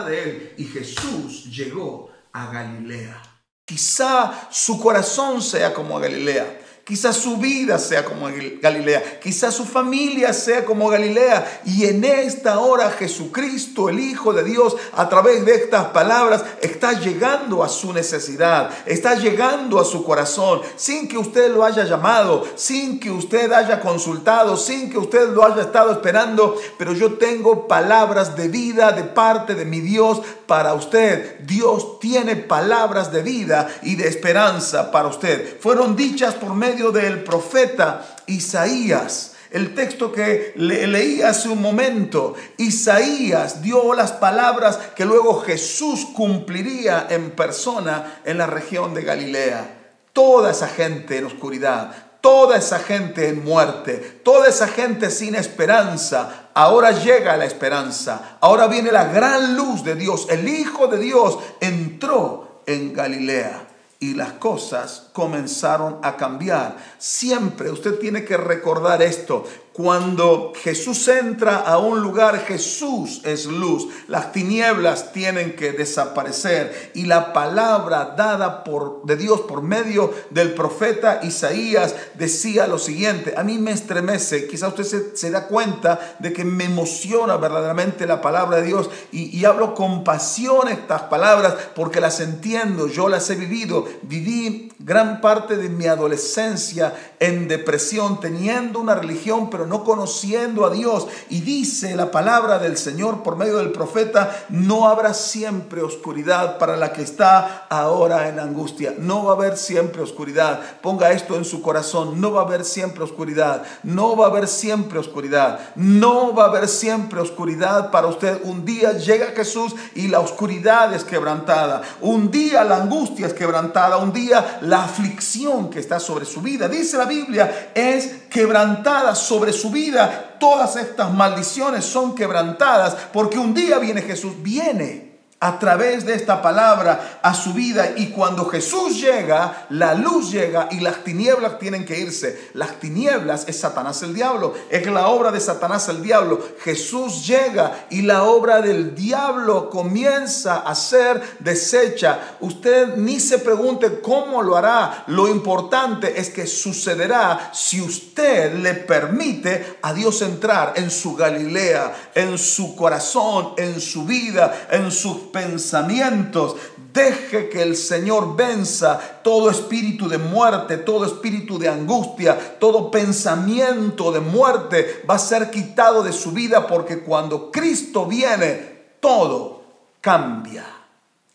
de él, y Jesús llegó a Galilea. Quizá su corazón sea como Galilea. Quizás su vida sea como Galilea. Quizás su familia sea como Galilea. Y en esta hora Jesucristo, el Hijo de Dios, a través de estas palabras, está llegando a su necesidad. Está llegando a su corazón. Sin que usted lo haya llamado. Sin que usted haya consultado. Sin que usted lo haya estado esperando. Pero yo tengo palabras de vida de parte de mi Dios para usted. Dios tiene palabras de vida y de esperanza para usted. Fueron dichas por medio del profeta Isaías. El texto que leí hace un momento, Isaías dio las palabras que luego Jesús cumpliría en persona en la región de Galilea. Toda esa gente en oscuridad, toda esa gente en muerte, toda esa gente sin esperanza, ahora llega la esperanza. Ahora viene la gran luz de Dios. El Hijo de Dios entró en Galilea. Y las cosas comenzaron a cambiar. Siempre usted tiene que recordar esto. Cuando Jesús entra a un lugar, Jesús es luz. Las tinieblas tienen que desaparecer. Y la palabra dada de Dios por medio del profeta Isaías decía lo siguiente. A mí me estremece. Quizá usted se da cuenta de que me emociona verdaderamente la palabra de Dios. Y hablo con pasión estas palabras porque las entiendo. Yo las he vivido. Viví gran parte de mi adolescencia en depresión, teniendo una religión, pero no conociendo a Dios. Y dice la palabra del Señor por medio del profeta: no habrá siempre oscuridad para la que está ahora en angustia. No va a haber siempre oscuridad. Ponga esto en su corazón: no va a haber siempre oscuridad. No va a haber siempre oscuridad. No va a haber siempre oscuridad para usted. Un día llega Jesús y la oscuridad es quebrantada. Un día la angustia es quebrantada. Un día la aflicción que está sobre su vida, dice la Biblia, es quebrantada sobre sobre su vida, todas estas maldiciones son quebrantadas, porque un día viene Jesús, viene a través de esta palabra a su vida, y cuando Jesús llega, la luz llega y las tinieblas tienen que irse. Las tinieblas es Satanás el diablo, es la obra de Satanás el diablo. Jesús llega y la obra del diablo comienza a ser deshecha. Usted ni se pregunte cómo lo hará, lo importante es que sucederá si usted le permite a Dios entrar en su Galilea, en su corazón, en su vida, en sus pensamientos. Deje que el Señor venza todo espíritu de muerte, todo espíritu de angustia, todo pensamiento de muerte va a ser quitado de su vida, porque cuando Cristo viene, todo cambia.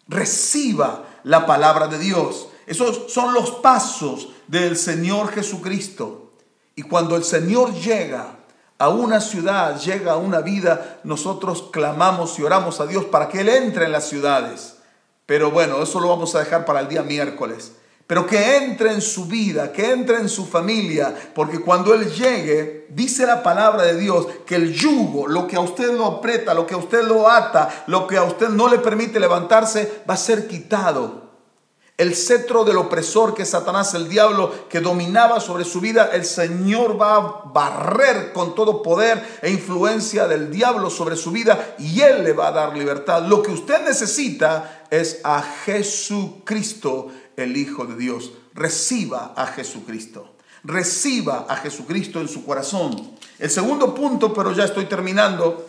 Reciba la palabra de Dios. Esos son los pasos del Señor Jesucristo. Y cuando el Señor llega a una ciudad, llega a una vida, nosotros clamamos y oramos a Dios para que Él entre en las ciudades. Pero bueno, eso lo vamos a dejar para el día miércoles. Pero que entre en su vida, que entre en su familia, porque cuando Él llegue, dice la palabra de Dios que el yugo, lo que a usted lo aprieta, lo que a usted lo ata, lo que a usted no le permite levantarse, va a ser quitado. El cetro del opresor, que es Satanás el diablo, que dominaba sobre su vida, el Señor va a barrer con todo poder e influencia del diablo sobre su vida, y Él le va a dar libertad. Lo que usted necesita es a Jesucristo, el Hijo de Dios. Reciba a Jesucristo. Reciba a Jesucristo en su corazón. El segundo punto, pero ya estoy terminando,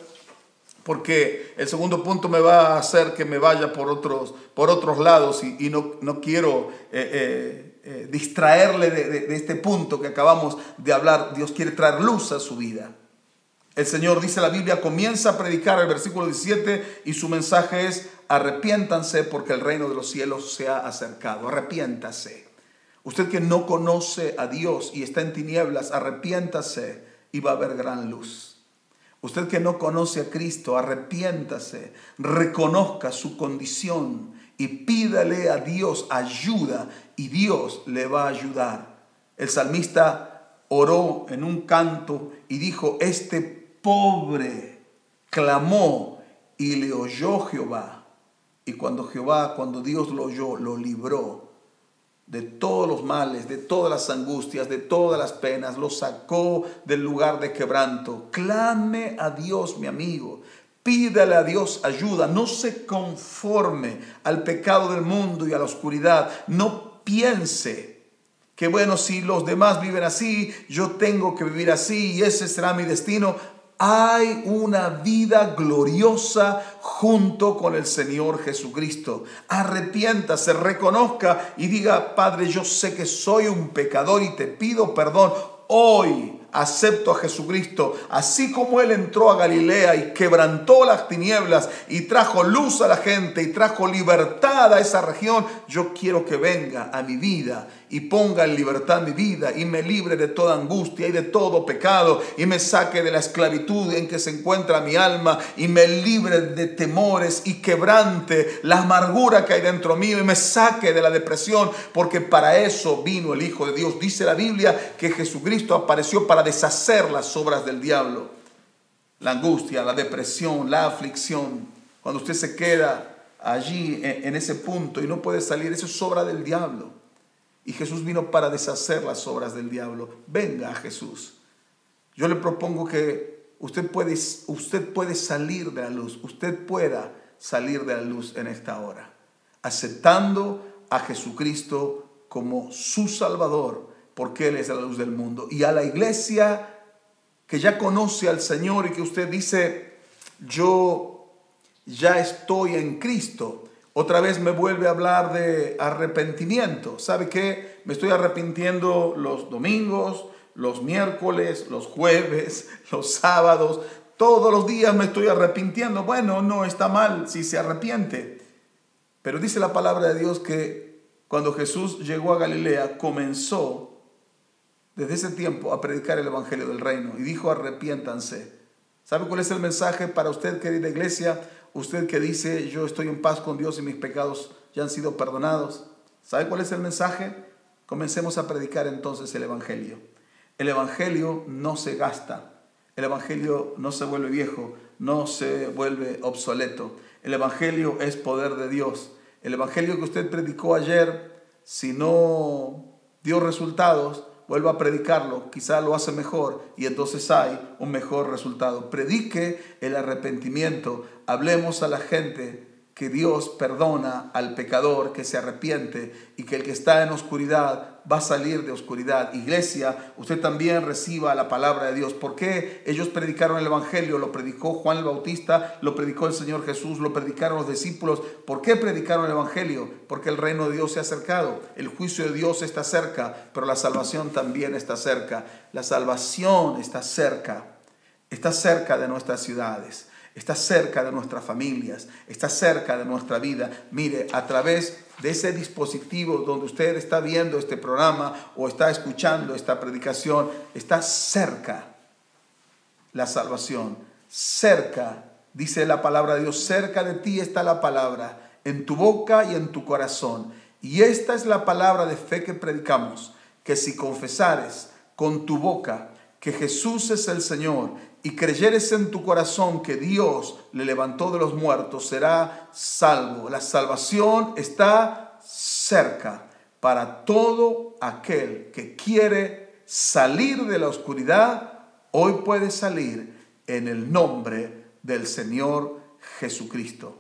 porque el segundo punto me va a hacer que me vaya por otros lados, y no quiero distraerle de este punto que acabamos de hablar. Dios quiere traer luz a su vida. El Señor, dice la Biblia, comienza a predicar el versículo 17, y su mensaje es: arrepiéntanse porque el reino de los cielos se ha acercado. Arrepiéntase. Usted que no conoce a Dios y está en tinieblas, arrepiéntase y va a haber gran luz. Usted que no conoce a Cristo, arrepiéntase, reconozca su condición y pídale a Dios ayuda, y Dios le va a ayudar. El salmista oró en un canto y dijo: este pobre clamó y le oyó Jehová. Y cuando Dios lo oyó, lo libró de todos los males, de todas las angustias, de todas las penas, lo sacó del lugar de quebranto. Clame a Dios, mi amigo. Pídale a Dios ayuda. No se conforme al pecado del mundo y a la oscuridad. No piense que bueno, si los demás viven así, yo tengo que vivir así y ese será mi destino. Hay una vida gloriosa junto con el Señor Jesucristo. Arrepiéntase, reconozca y diga: Padre, yo sé que soy un pecador y te pido perdón. Hoy acepto a Jesucristo. Así como Él entró a Galilea y quebrantó las tinieblas y trajo luz a la gente y trajo libertad a esa región, yo quiero que venga a mi vida y ponga en libertad mi vida y me libre de toda angustia y de todo pecado y me saque de la esclavitud en que se encuentra mi alma y me libre de temores y quebrante la amargura que hay dentro mío y me saque de la depresión, porque para eso vino el Hijo de Dios. Dice la Biblia que Jesucristo apareció para deshacer las obras del diablo, la angustia, la depresión, la aflicción. Cuando usted se queda allí en ese punto y no puede salir, eso es obra del diablo. Y Jesús vino para deshacer las obras del diablo. Venga a Jesús. Yo le propongo que usted puede salir de la luz. Usted pueda salir de la luz en esta hora, aceptando a Jesucristo como su Salvador, porque Él es la luz del mundo. Y a la iglesia que ya conoce al Señor y que usted dice: yo ya estoy en Cristo. Otra vez me vuelve a hablar de arrepentimiento. ¿Sabe qué? Me estoy arrepintiendo los domingos, los miércoles, los jueves, los sábados. Todos los días me estoy arrepintiendo. Bueno, no está mal si se arrepiente. Pero dice la palabra de Dios que cuando Jesús llegó a Galilea, comenzó desde ese tiempo a predicar el evangelio del reino y dijo: arrepiéntanse. ¿Sabe cuál es el mensaje para usted, querida iglesia? Usted que dice: yo estoy en paz con Dios y mis pecados ya han sido perdonados. ¿Sabe cuál es el mensaje? Comencemos a predicar entonces el evangelio. El Evangelio no se gasta. El Evangelio no se vuelve viejo, no se vuelve obsoleto. El Evangelio es poder de Dios. El Evangelio que usted predicó ayer, si no dio resultados, vuelva a predicarlo, quizá lo hace mejor y entonces hay un mejor resultado. Predique el arrepentimiento, hablemos a la gente que Dios perdona al pecador, que se arrepiente y que el que está en oscuridad va a salir de oscuridad. Iglesia, usted también reciba la palabra de Dios. ¿Por qué ellos predicaron el Evangelio? Lo predicó Juan el Bautista, lo predicó el Señor Jesús, lo predicaron los discípulos. ¿Por qué predicaron el Evangelio? Porque el reino de Dios se ha acercado, el juicio de Dios está cerca, pero la salvación también está cerca. La salvación está cerca de nuestras ciudades. Está cerca de nuestras familias, está cerca de nuestra vida. Mire, a través de ese dispositivo donde usted está viendo este programa o está escuchando esta predicación, está cerca la salvación. Cerca, dice la palabra de Dios, cerca de ti está la palabra, en tu boca y en tu corazón. Y esta es la palabra de fe que predicamos, que si confesares con tu boca que Jesús es el Señor y creyeres en tu corazón que Dios le levantó de los muertos, será salvo. La salvación está cerca para todo aquel que quiere salir de la oscuridad. Hoy puede salir en el nombre del Señor Jesucristo.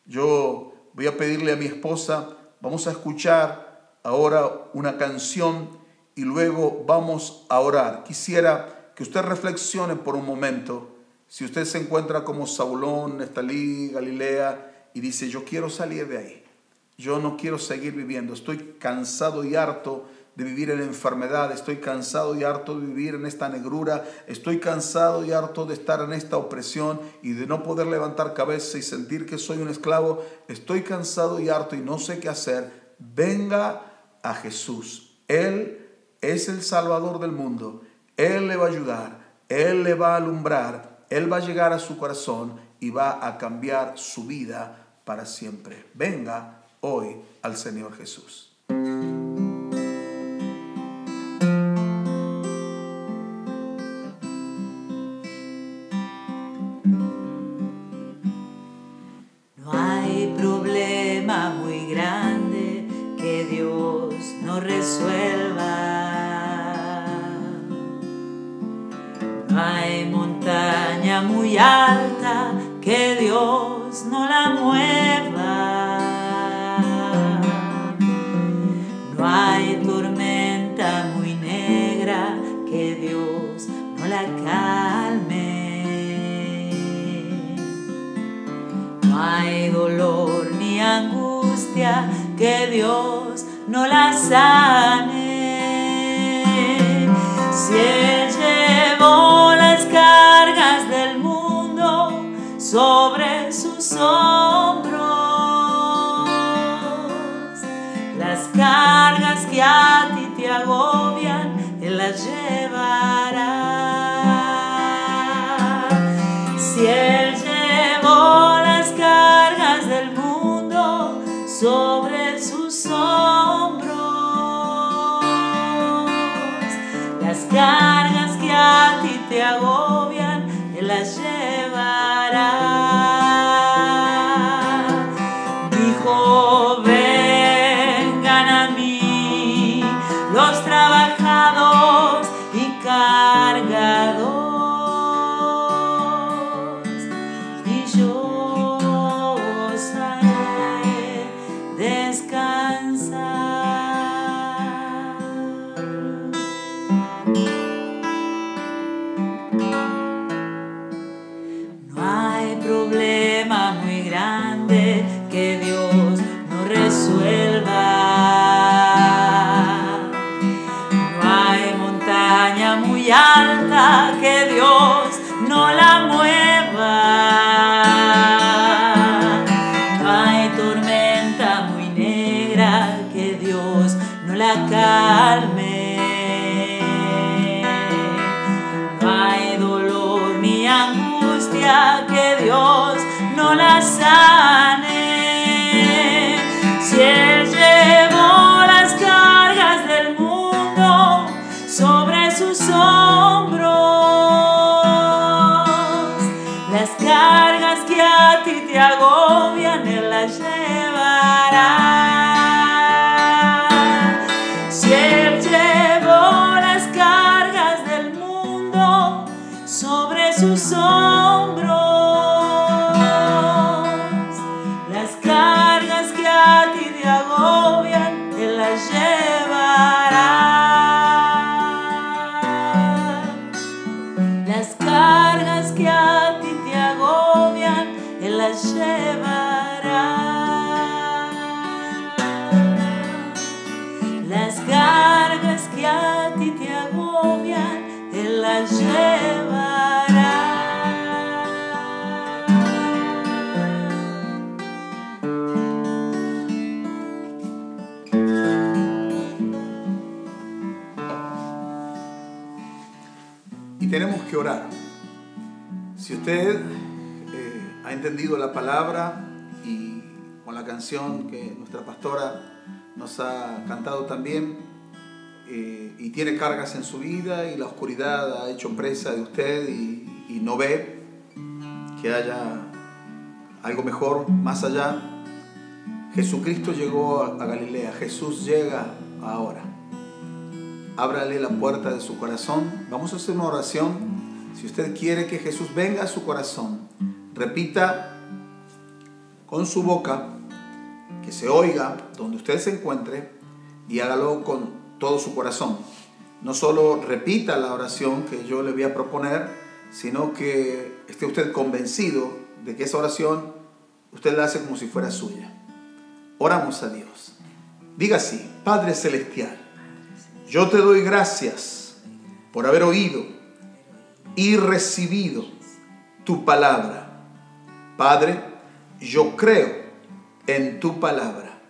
Yo voy a pedirle a mi esposa, vamos a escuchar ahora una canción y luego vamos a orar. Quisiera que usted reflexione por un momento. Si usted se encuentra como Zabulón, Neftalí, Galilea y dice, yo quiero salir de ahí, yo no quiero seguir viviendo, estoy cansado y harto de vivir en enfermedad, estoy cansado y harto de vivir en esta negrura, estoy cansado y harto de estar en esta opresión y de no poder levantar cabeza y sentir que soy un esclavo, estoy cansado y harto y no sé qué hacer. Venga a Jesús. Él es el Salvador del mundo. Él le va a ayudar, Él le va a alumbrar, Él va a llegar a su corazón y va a cambiar su vida para siempre. Venga hoy al Señor Jesús. No hay problema muy grande que Dios no resuelva. No hay montaña muy alta que Dios no la mueva. No hay tormenta muy negra que Dios no la calme. No hay dolor ni angustia que Dios no la sane. Si Él llevó las cargas del mundo sobre sus hombros, las cargas que a ti te agobian, Él las llevará. Si Él llevó las cargas del mundo sobre sus hombros, las cargas que a ti te agobian, Él las llevará. Dijo, vengan a mí los trabajados y cargados, y yo os haré descansar. No hay problema muy grande que Dios no resuelva. No hay montaña muy alta que Dios no la mueva. No hay tormenta muy negra que Dios no la calme. No hay dolor ni angustia que Dios no la sane. Si Él llevó las cargas del mundo sobre sus la llevará. Si Él llevó las cargas del mundo sobre sus hombros, las cargas que a ti te agobian, Él las llevará. Las cargas que a ti te agobian, Él las llevará. Las cargas que a ti te agobian, Él las llevará. Y tenemos que orar. Si usted ha entendido la palabra y con la canción que nuestra pastora nos ha cantado también, y tiene cargas en su vida y la oscuridad ha hecho presa de usted y no ve que haya algo mejor más allá, Jesucristo llegó a Galilea. Jesús llega ahora. Ábrale la puerta de su corazón. Vamos a hacer una oración. Si usted quiere que Jesús venga a su corazón, repita con su boca, que se oiga donde usted se encuentre, y hágalo con todo su corazón. No solo repita la oración que yo le voy a proponer, sino que esté usted convencido de que esa oración usted la hace como si fuera suya. Oramos a Dios. Diga así: Padre Celestial, yo te doy gracias por haber oído y recibido tu palabra. Padre, yo creo en tu palabra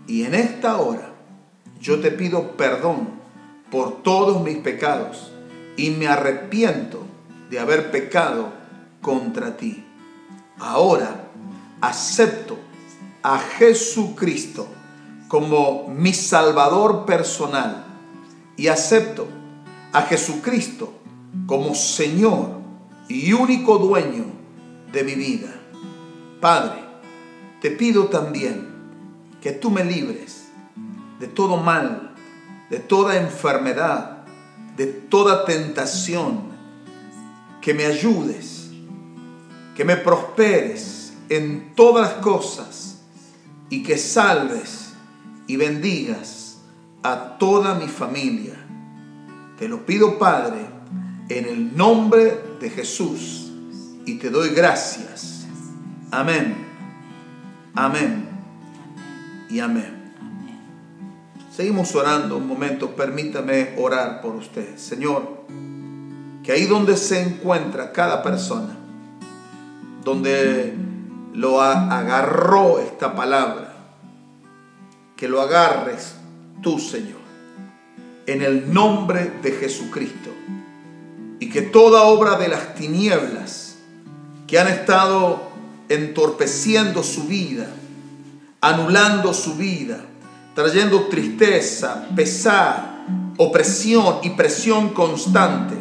y en esta hora yo te pido perdón por todos mis pecados y me arrepiento de haber pecado contra ti. Ahora acepto a Jesucristo como mi Salvador personal y acepto a Jesucristo como Señor y único dueño de mi vida. Padre, te pido también que tú me libres de todo mal, de toda enfermedad, de toda tentación, que me ayudes, que me prosperes en todas las cosas y que salves y bendigas a toda mi familia. Te lo pido, Padre, en el nombre de Jesús, y te doy gracias. Amén, amén y amén. Seguimos orando un momento. Permítame orar por usted. Señor, que ahí donde se encuentra cada persona, donde lo agarró esta palabra, que lo agarres tú, Señor, en el nombre de Jesucristo, y que toda obra de las tinieblas que han estado entorpeciendo su vida, anulando su vida, trayendo tristeza, pesar, opresión y presión constante,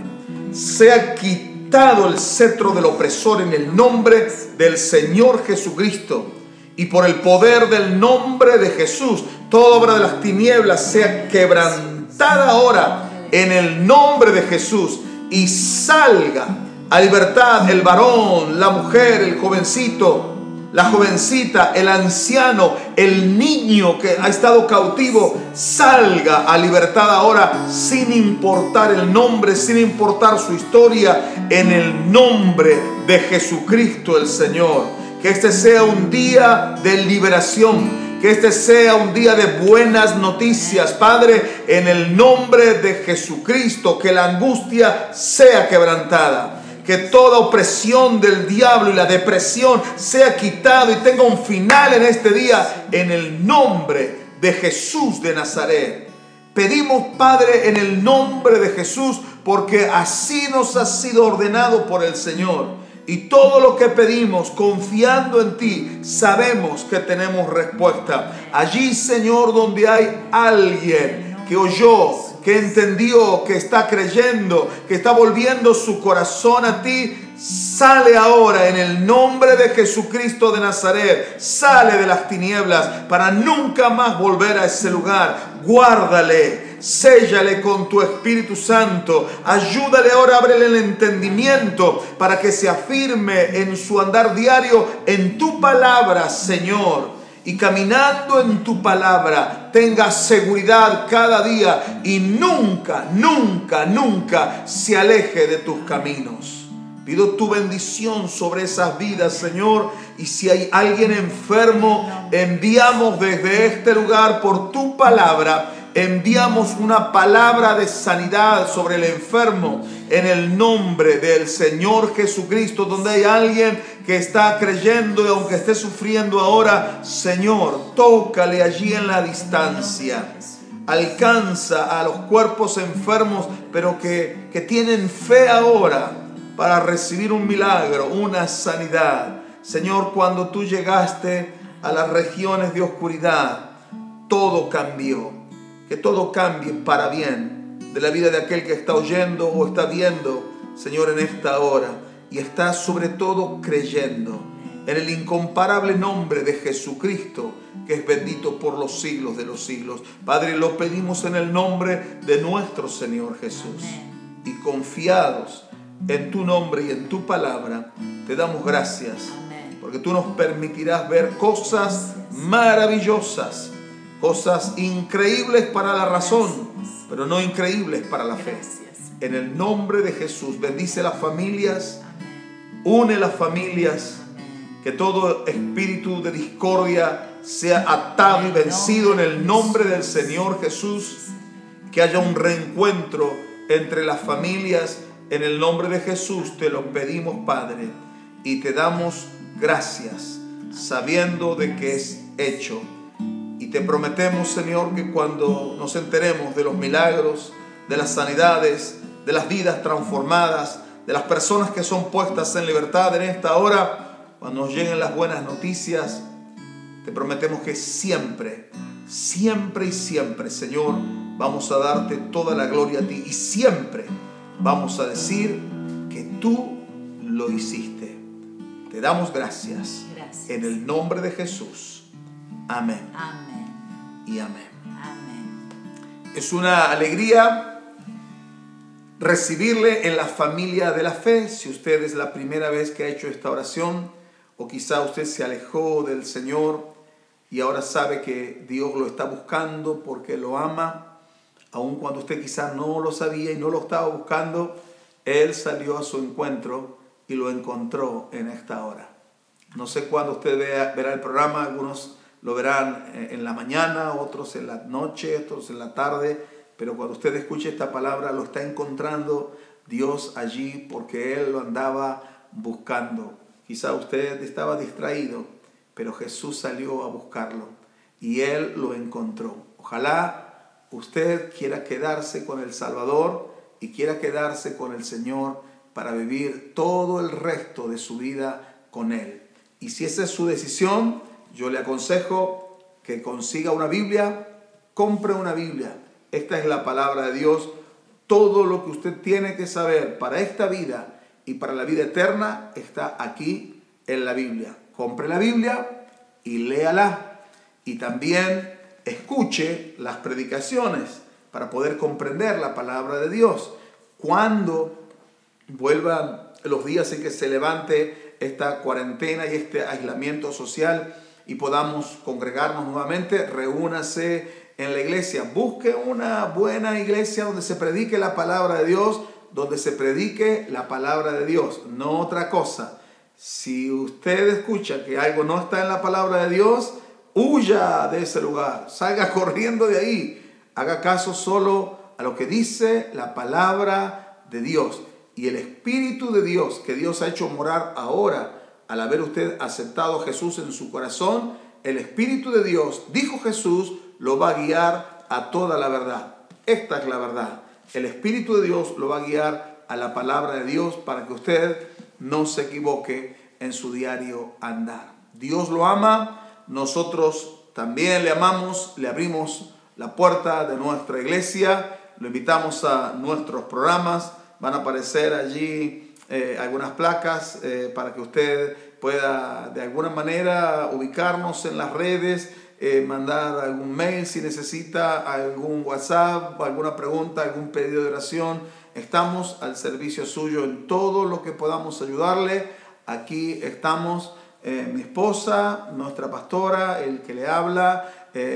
sea quitado el cetro del opresor en el nombre del Señor Jesucristo, y por el poder del nombre de Jesús, toda obra de las tinieblas sea quebrantada ahora en el nombre de Jesús, y salga a libertad el varón, la mujer, el jovencito, la jovencita, el anciano, el niño que ha estado cautivo. Salga a libertad ahora, sin importar el nombre, sin importar su historia, en el nombre de Jesucristo el Señor. Que este sea un día de liberación, que este sea un día de buenas noticias, Padre, en el nombre de Jesucristo. Que la angustia sea quebrantada, que toda opresión del diablo y la depresión sea quitado y tenga un final en este día, en el nombre de Jesús de Nazaret. Pedimos, Padre, en el nombre de Jesús, porque así nos ha sido ordenado por el Señor. Y todo lo que pedimos, confiando en ti, sabemos que tenemos respuesta. Allí, Señor, donde hay alguien que oyó, que entendió, que está creyendo, que está volviendo su corazón a ti, Sale ahora en el nombre de Jesucristo de Nazaret. Sale de las tinieblas para nunca más volver a ese lugar. Guárdale, séllale con tu Espíritu Santo. Ayúdale ahora, ábrele el entendimiento para que se afirme en su andar diario en tu palabra, Señor. Y caminando en tu palabra, tenga seguridad cada día y nunca, nunca, nunca se aleje de tus caminos. Pido tu bendición sobre esas vidas, Señor. Y si hay alguien enfermo, enviamos desde este lugar por tu palabra, enviamos una palabra de sanidad sobre el enfermo en el nombre del Señor Jesucristo. Donde hay alguien que está creyendo y aunque esté sufriendo ahora, Señor, tócale allí en la distancia. Alcanza a los cuerpos enfermos, pero que tienen fe ahora para recibir un milagro, una sanidad. Señor, cuando tú llegaste a las regiones de oscuridad, todo cambió. Que todo cambie para bien de la vida de aquel que está oyendo o está viendo, Señor, en esta hora. Y está sobre todo creyendo en el incomparable nombre de Jesucristo, que es bendito por los siglos de los siglos. Padre, lo pedimos en el nombre de nuestro Señor Jesús. Y confiados en tu nombre y en tu palabra, te damos gracias. Porque tú nos permitirás ver cosas maravillosas, cosas increíbles para la razón, pero no increíbles para la fe. En el nombre de Jesús, bendice las familias, une las familias, que todo espíritu de discordia sea atado y vencido en el nombre del Señor Jesús. Que haya un reencuentro entre las familias. En el nombre de Jesús te lo pedimos, Padre, y te damos gracias, sabiendo de que es hecho. Y te prometemos, Señor, que cuando nos enteremos de los milagros, de las sanidades, de las vidas transformadas, de las personas que son puestas en libertad en esta hora, cuando nos lleguen las buenas noticias, te prometemos que siempre, siempre y siempre, Señor, vamos a darte toda la gloria a ti. Y siempre vamos a decir que tú lo hiciste. Te damos gracias. En el nombre de Jesús. Amén. Amén. Y amén. Amén. Es una alegría recibirle en la familia de la fe. Si usted es la primera vez que ha hecho esta oración, o quizá usted se alejó del Señor y ahora sabe que Dios lo está buscando porque lo ama, aun cuando usted quizá no lo sabía y no lo estaba buscando, Él salió a su encuentro y lo encontró en esta hora. No sé cuándo usted verá el programa. Algunos lo verán en la mañana, otros en la noche, otros en la tarde, pero cuando usted escuche esta palabra, lo está encontrando Dios allí porque Él lo andaba buscando. Quizá usted estaba distraído, pero Jesús salió a buscarlo y Él lo encontró. Ojalá usted quiera quedarse con el Salvador y quiera quedarse con el Señor para vivir todo el resto de su vida con Él. Y si esa es su decisión, yo le aconsejo que consiga una Biblia, compre una Biblia. Esta es la palabra de Dios. Todo lo que usted tiene que saber para esta vida y para la vida eterna está aquí en la Biblia. Compre la Biblia y léala. Y también escuche las predicaciones para poder comprender la palabra de Dios. Cuando vuelvan los días en que se levante esta cuarentena y este aislamiento social y podamos congregarnos nuevamente, reúnase en la iglesia. Busque una buena iglesia donde se predique la palabra de Dios, donde se predique la palabra de Dios, no otra cosa. Si usted escucha que algo no está en la palabra de Dios, huya de ese lugar, salga corriendo de ahí, haga caso solo a lo que dice la palabra de Dios. Y el Espíritu de Dios, que Dios ha hecho morar ahora, al haber usted aceptado a Jesús en su corazón, el Espíritu de Dios, dijo Jesús, lo va a guiar a toda la verdad. Esta es la verdad. El Espíritu de Dios lo va a guiar a la palabra de Dios para que usted no se equivoque en su diario andar. Dios lo ama, nosotros también le amamos, le abrimos la puerta de nuestra iglesia, lo invitamos a nuestros programas. Van a aparecer allí algunas placas para que usted pueda de alguna manera ubicarnos en las redes, mandar algún mail si necesita, algún WhatsApp, alguna pregunta, algún pedido de oración. Estamos al servicio suyo en todo lo que podamos ayudarle. Aquí estamos, mi esposa, nuestra pastora, el que le habla,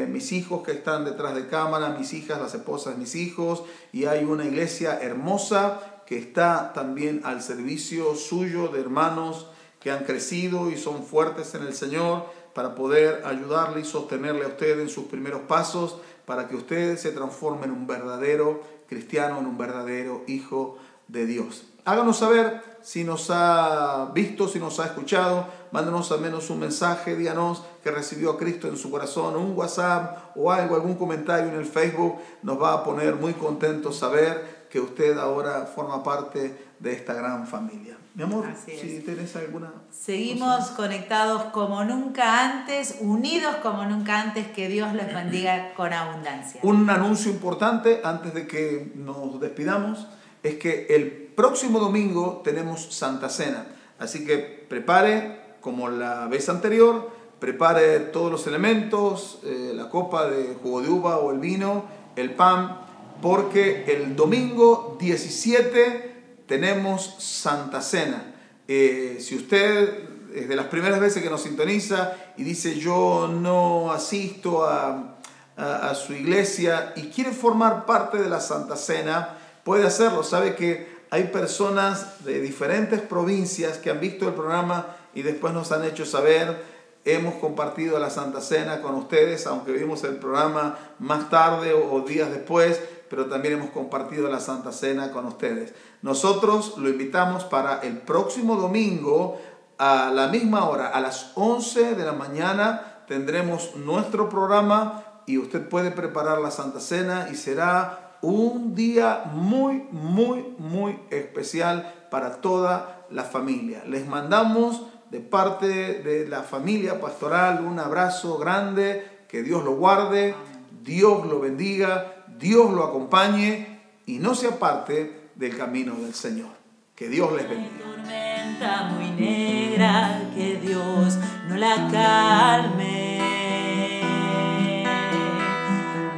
mis hijos que están detrás de cámara, mis hijas, las esposas de mis hijos, y hay una iglesia hermosa que está también al servicio suyo de hermanos que han crecido y son fuertes en el Señor para poder ayudarle y sostenerle a usted en sus primeros pasos, para que usted se transforme en un verdadero cristiano, en un verdadero hijo de Dios. Háganos saber si nos ha visto, si nos ha escuchado. Mándenos al menos un mensaje, díganos que recibió a Cristo en su corazón, un WhatsApp o algo, algún comentario en el Facebook. Nos va a poner muy contentos saber que usted ahora forma parte de esta gran familia. Mi amor, si tenés alguna... Seguimos conectados como nunca antes, unidos como nunca antes. Que Dios los bendiga con abundancia. Un anuncio importante antes de que nos despidamos es que el próximo domingo tenemos Santa Cena. Así que prepare, como la vez anterior, prepare todos los elementos, la copa de jugo de uva o el vino, el pan, porque el domingo 17 tenemos Santa Cena. Si usted es de las primeras veces que nos sintoniza y dice yo no asisto a su iglesia y quiere formar parte de la Santa Cena, puede hacerlo. Sabe que hay personas de diferentes provincias que han visto el programa y después nos han hecho saber. Hemos compartido la Santa Cena con ustedes, aunque vimos el programa más tarde o días después, pero también hemos compartido la Santa Cena con ustedes. Nosotros lo invitamos para el próximo domingo a la misma hora, a las 11 de la mañana, tendremos nuestro programa y usted puede preparar la Santa Cena y será un día muy, muy, muy especial para toda la familia. Les mandamos de parte de la familia pastoral un abrazo grande, que Dios lo guarde, Dios lo bendiga, Dios lo acompañe y no se aparte del camino del Señor. Que Dios les bendiga. Tormenta muy negra, que Dios no la calme.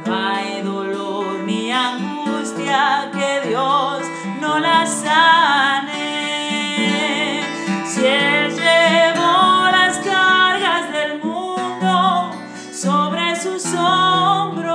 No hay dolor ni angustia, que Dios no la sane. Si Él llevó las cargas del mundo sobre sus hombros,